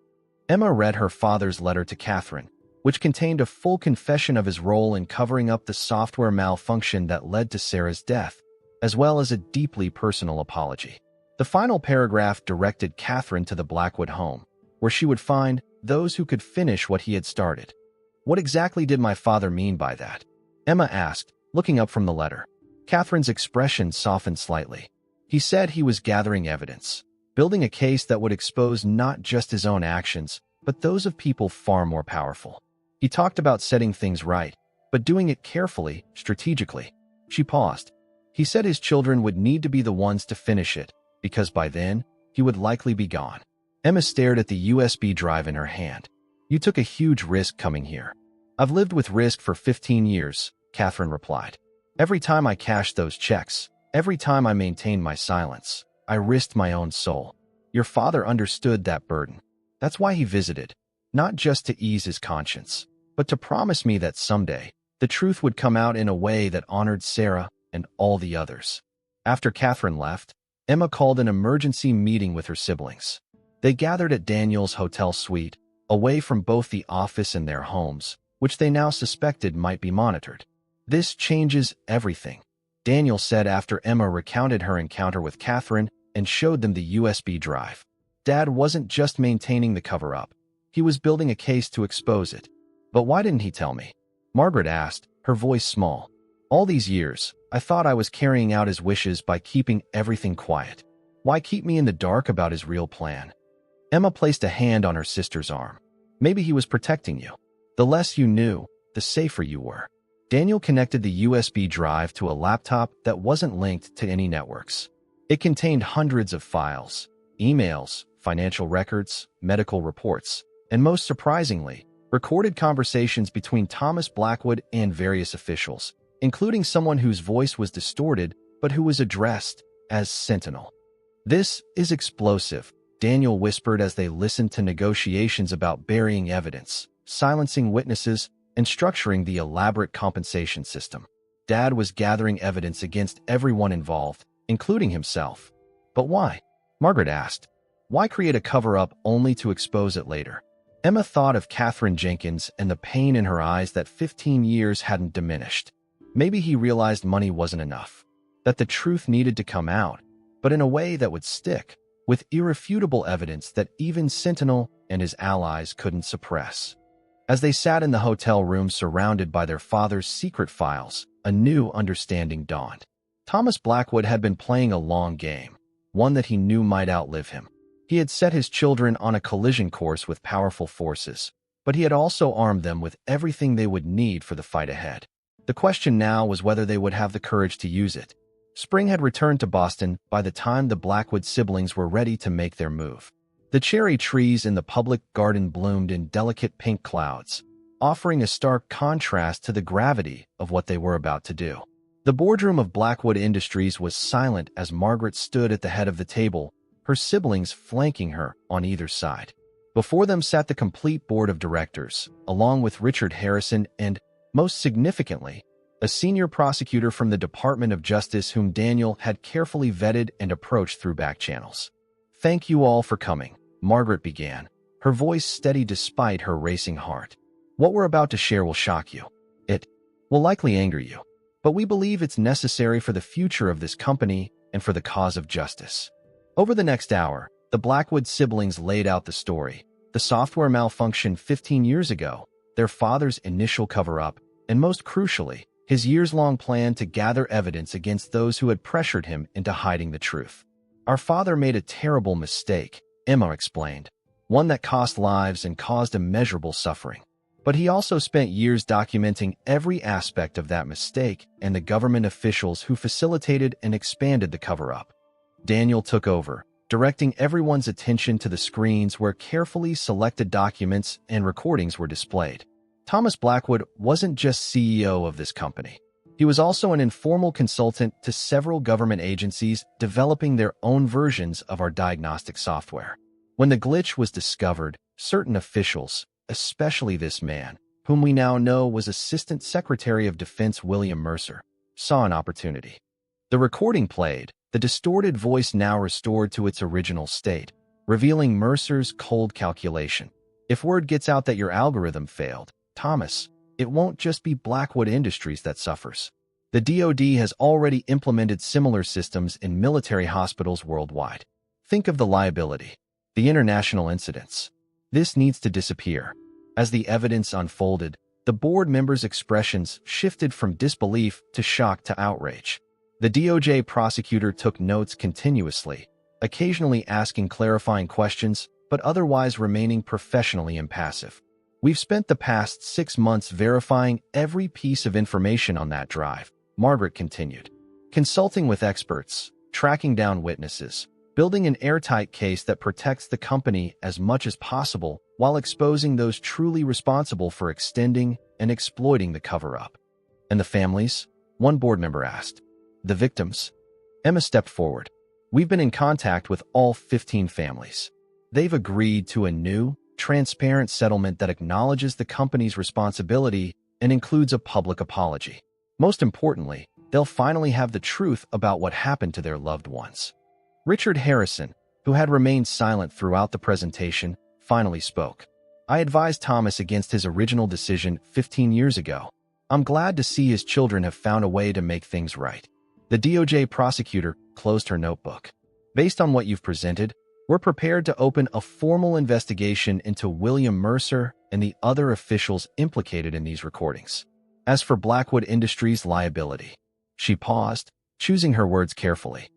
Emma read her father's letter to Catherine, which contained a full confession of his role in covering up the software malfunction that led to Sarah's death, as well as a deeply personal apology. The final paragraph directed Catherine to the Blackwood home, where she would find those who could finish what he had started. What exactly did my father mean by that? Emma asked, looking up from the letter. Catherine's expression softened slightly. He said he was gathering evidence, building a case that would expose not just his own actions, but those of people far more powerful. He talked about setting things right, but doing it carefully, strategically. She paused. He said his children would need to be the ones to finish it, because by then, he would likely be gone. Emma stared at the USB drive in her hand. You took a huge risk coming here. I've lived with risk for 15 years, Catherine replied. Every time I cashed those checks, every time I maintained my silence, I risked my own soul. Your father understood that burden. That's why he visited, not just to ease his conscience, but to promise me that someday, the truth would come out in a way that honored Sarah and all the others. After Catherine left, Emma called an emergency meeting with her siblings. They gathered at Daniel's hotel suite, away from both the office and their homes, which they now suspected might be monitored. This changes everything, Daniel said after Emma recounted her encounter with Catherine and showed them the USB drive. Dad wasn't just maintaining the cover-up. He was building a case to expose it. But why didn't he tell me? Margaret asked, her voice small. All these years, I thought I was carrying out his wishes by keeping everything quiet. Why keep me in the dark about his real plan? Emma placed a hand on her sister's arm. Maybe he was protecting you. The less you knew, the safer you were. Daniel connected the USB drive to a laptop that wasn't linked to any networks. It contained hundreds of files, emails, financial records, medical reports, and most surprisingly, recorded conversations between Thomas Blackwood and various officials, including someone whose voice was distorted but who was addressed as Sentinel. This is explosive, Daniel whispered as they listened to negotiations about burying evidence, silencing witnesses, and structuring the elaborate compensation system. Dad was gathering evidence against everyone involved, including himself. But why? Margaret asked. Why create a cover-up only to expose it later? Emma thought of Catherine Jenkins and the pain in her eyes that 15 years hadn't diminished. Maybe he realized money wasn't enough, that the truth needed to come out, but in a way that would stick, with irrefutable evidence that even Sentinel and his allies couldn't suppress. As they sat in the hotel room surrounded by their father's secret files, a new understanding dawned. Thomas Blackwood had been playing a long game, one that he knew might outlive him. He had set his children on a collision course with powerful forces, but he had also armed them with everything they would need for the fight ahead. The question now was whether they would have the courage to use it. Spring had returned to Boston by the time the Blackwood siblings were ready to make their move. The cherry trees in the public garden bloomed in delicate pink clouds, offering a stark contrast to the gravity of what they were about to do. The boardroom of Blackwood Industries was silent as Margaret stood at the head of the table, her siblings flanking her on either side. Before them sat the complete board of directors, along with Richard Harrison and, most significantly, a senior prosecutor from the Department of Justice whom Daniel had carefully vetted and approached through back channels. Thank you all for coming, Margaret began, her voice steady despite her racing heart. What we're about to share will shock you. It will likely anger you. But we believe it's necessary for the future of this company and for the cause of justice. Over the next hour, the Blackwood siblings laid out the story, the software malfunction 15 years ago, their father's initial cover-up, and most crucially, his years-long plan to gather evidence against those who had pressured him into hiding the truth. Our father made a terrible mistake, Emma explained, one that cost lives and caused immeasurable suffering. But he also spent years documenting every aspect of that mistake and the government officials who facilitated and expanded the cover-up. Daniel took over, directing everyone's attention to the screens where carefully selected documents and recordings were displayed. Thomas Blackwood wasn't just CEO of this company. He was also an informal consultant to several government agencies developing their own versions of our diagnostic software. When the glitch was discovered, certain officials, especially this man, whom we now know was Assistant Secretary of Defense William Mercer, saw an opportunity. The recording played, the distorted voice now restored to its original state, revealing Mercer's cold calculation. If word gets out that your algorithm failed, Thomas, it won't just be Blackwood Industries that suffers. The DoD has already implemented similar systems in military hospitals worldwide. Think of the liability, the international incidents. This needs to disappear. As the evidence unfolded, the board members' expressions shifted from disbelief to shock to outrage. The DOJ prosecutor took notes continuously, occasionally asking clarifying questions, but otherwise remaining professionally impassive. We've spent the past 6 months verifying every piece of information on that drive, Margaret continued. Consulting with experts, tracking down witnesses, building an airtight case that protects the company as much as possible while exposing those truly responsible for extending and exploiting the cover-up. And the families? One board member asked. The victims? Emma stepped forward. We've been in contact with all 15 families. They've agreed to a new, transparent settlement that acknowledges the company's responsibility and includes a public apology. Most importantly, they'll finally have the truth about what happened to their loved ones. Richard Harrison, who had remained silent throughout the presentation, finally spoke. I advised Thomas against his original decision 15 years ago. I'm glad to see his children have found a way to make things right. The DOJ prosecutor closed her notebook. Based on what you've presented, we're prepared to open a formal investigation into William Mercer and the other officials implicated in these recordings. As for Blackwood Industries' liability, she paused, choosing her words carefully.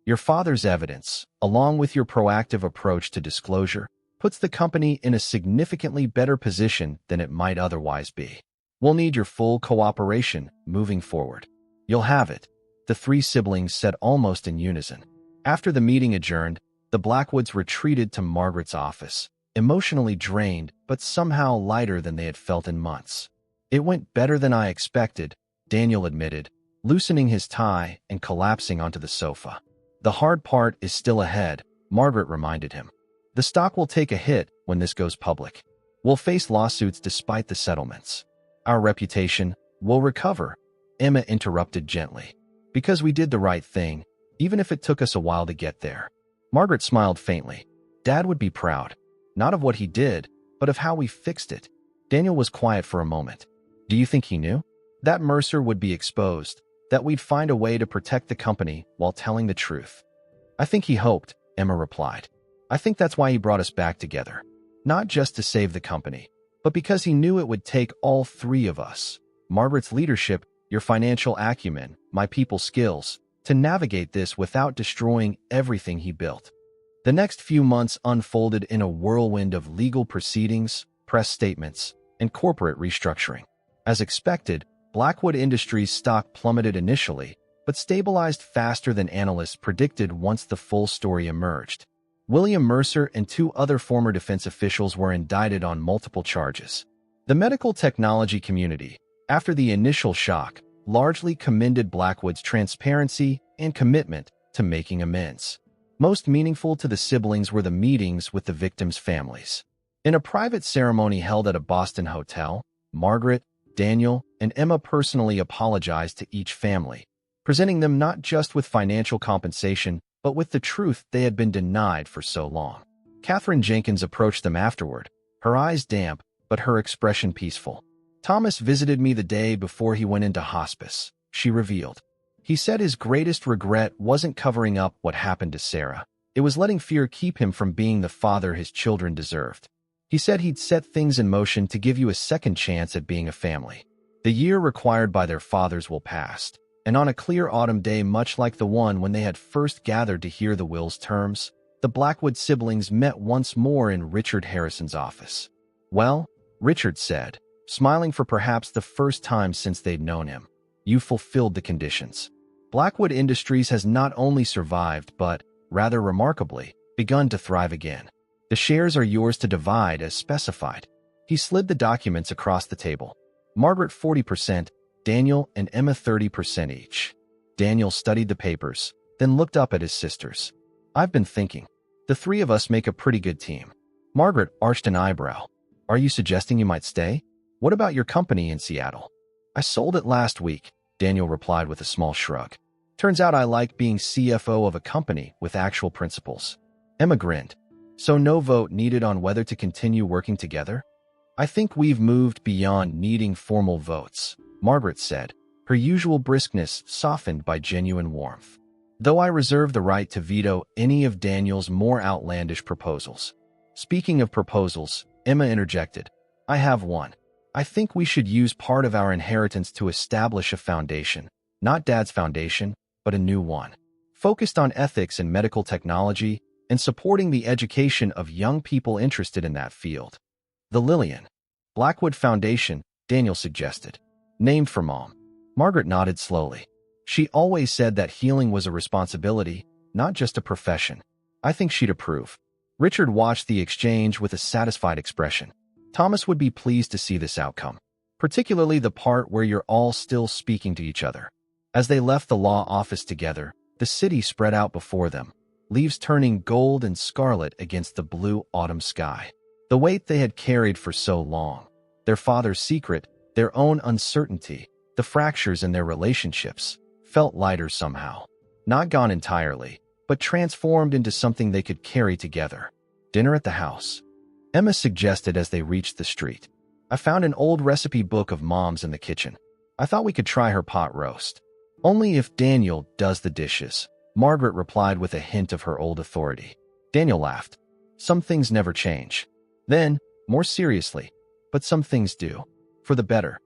Your father's evidence, along with your proactive approach to disclosure, puts the company in a significantly better position than it might otherwise be. We'll need your full cooperation moving forward. You'll have it, the three siblings said almost in unison. After the meeting adjourned, the Blackwoods retreated to Margaret's office, emotionally drained but somehow lighter than they had felt in months. It went better than I expected, Daniel admitted, loosening his tie and collapsing onto the sofa. The hard part is still ahead, Margaret reminded him. The stock will take a hit when this goes public. We'll face lawsuits despite the settlements. Our reputation will recover, Emma interrupted gently. Because we did the right thing, even if it took us a while to get there. Margaret smiled faintly. Dad would be proud, not of what he did, but of how we fixed it. Daniel was quiet for a moment. Do you think he knew? That Mercer would be exposed, that we'd find a way to protect the company while telling the truth. I think he hoped, Emma replied. I think that's why he brought us back together. Not just to save the company, but because he knew it would take all three of us, Margaret's leadership, your financial acumen, my people skills, to navigate this without destroying everything he built. The next few months unfolded in a whirlwind of legal proceedings, press statements, and corporate restructuring. As expected, Blackwood Industries' stock plummeted initially, but stabilized faster than analysts predicted once the full story emerged. William Mercer and 2 other former defense officials were indicted on multiple charges. The medical technology community, after the initial shock, largely commended Blackwood's transparency and commitment to making amends. Most meaningful to the siblings were the meetings with the victims' families. In a private ceremony held at a Boston hotel, Margaret, Daniel, and Emma personally apologized to each family, presenting them not just with financial compensation, but with the truth they had been denied for so long. Catherine Jenkins approached them afterward, her eyes damp, but her expression peaceful. Thomas visited me the day before he went into hospice, she revealed. He said his greatest regret wasn't covering up what happened to Sarah. It was letting fear keep him from being the father his children deserved. He said he'd set things in motion to give you a second chance at being a family. The year required by their fathers will pass, and on a clear autumn day much like the one when they had first gathered to hear the will's terms, the Blackwood siblings met once more in Richard Harrison's office. Well, Richard said, smiling for perhaps the first time since they'd known him, you fulfilled the conditions. Blackwood Industries has not only survived but, rather remarkably, begun to thrive again. The shares are yours to divide as specified. He slid the documents across the table. Margaret 40%, Daniel and Emma 30% each. Daniel studied the papers, then looked up at his sisters. I've been thinking. The three of us make a pretty good team. Margaret arched an eyebrow. Are you suggesting you might stay? What about your company in Seattle? I sold it last week, Daniel replied with a small shrug. Turns out I like being CFO of a company with actual principles. Emma grinned. So no vote needed on whether to continue working together? I think we've moved beyond needing formal votes, Margaret said, her usual briskness softened by genuine warmth. Though I reserve the right to veto any of Daniel's more outlandish proposals. Speaking of proposals, Emma interjected, I have one. I think we should use part of our inheritance to establish a foundation, not Dad's foundation, but a new one, focused on ethics and medical technology and supporting the education of young people interested in that field. The Lillian. Blackwood Foundation, Daniel suggested. Named for Mom. Margaret nodded slowly. She always said that healing was a responsibility, not just a profession. I think she'd approve. Richard watched the exchange with a satisfied expression. Thomas would be pleased to see this outcome, particularly the part where you're all still speaking to each other. As they left the law office together, the city spread out before them, leaves turning gold and scarlet against the blue autumn sky. The weight they had carried for so long, their father's secret, their own uncertainty, the fractures in their relationships, felt lighter somehow. Not gone entirely, but transformed into something they could carry together. Dinner at the house, Emma suggested as they reached the street. I found an old recipe book of Mom's in the kitchen. I thought we could try her pot roast. Only if Daniel does the dishes, Margaret replied with a hint of her old authority. Daniel laughed. Some things never change. Then, more seriously, but some things do. For the better.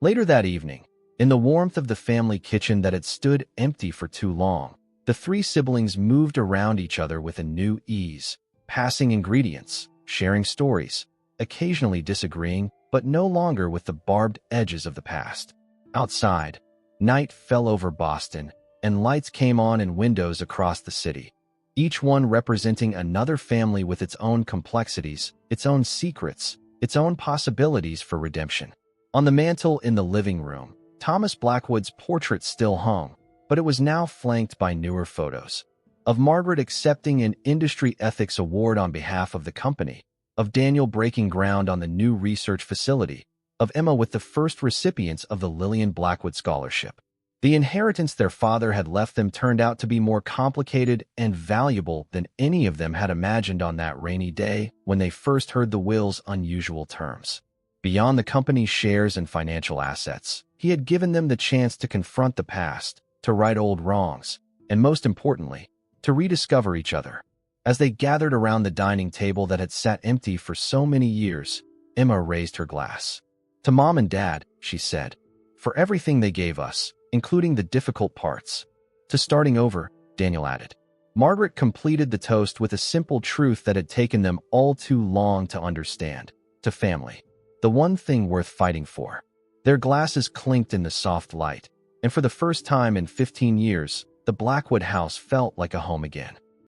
Later that evening, in the warmth of the family kitchen that had stood empty for too long, the three siblings moved around each other with a new ease, passing ingredients, sharing stories, occasionally disagreeing, but no longer with the barbed edges of the past. Outside, night fell over Boston, and lights came on in windows across the city, each one representing another family with its own complexities, its own secrets, its own possibilities for redemption. On the mantel in the living room, Thomas Blackwood's portrait still hung, but it was now flanked by newer photos. Of Margaret accepting an industry ethics award on behalf of the company, of Daniel breaking ground on the new research facility, of Emma with the first recipients of the Lillian Blackwood Scholarship. The inheritance their father had left them turned out to be more complicated and valuable than any of them had imagined on that rainy day when they first heard the will's unusual terms. Beyond the company's shares and financial assets, he had given them the chance to confront the past, to right old wrongs, and most importantly, to rediscover each other. As they gathered around the dining table that had sat empty for so many years, Emma raised her glass. To Mom and Dad, she said, for everything they gave us, including the difficult parts. To starting over, Daniel added. Margaret completed the toast with a simple truth that had taken them all too long to understand. To family. The one thing worth fighting for. Their glasses clinked in the soft light, and for the first time in 15 years, the Blackwood house felt like a home again.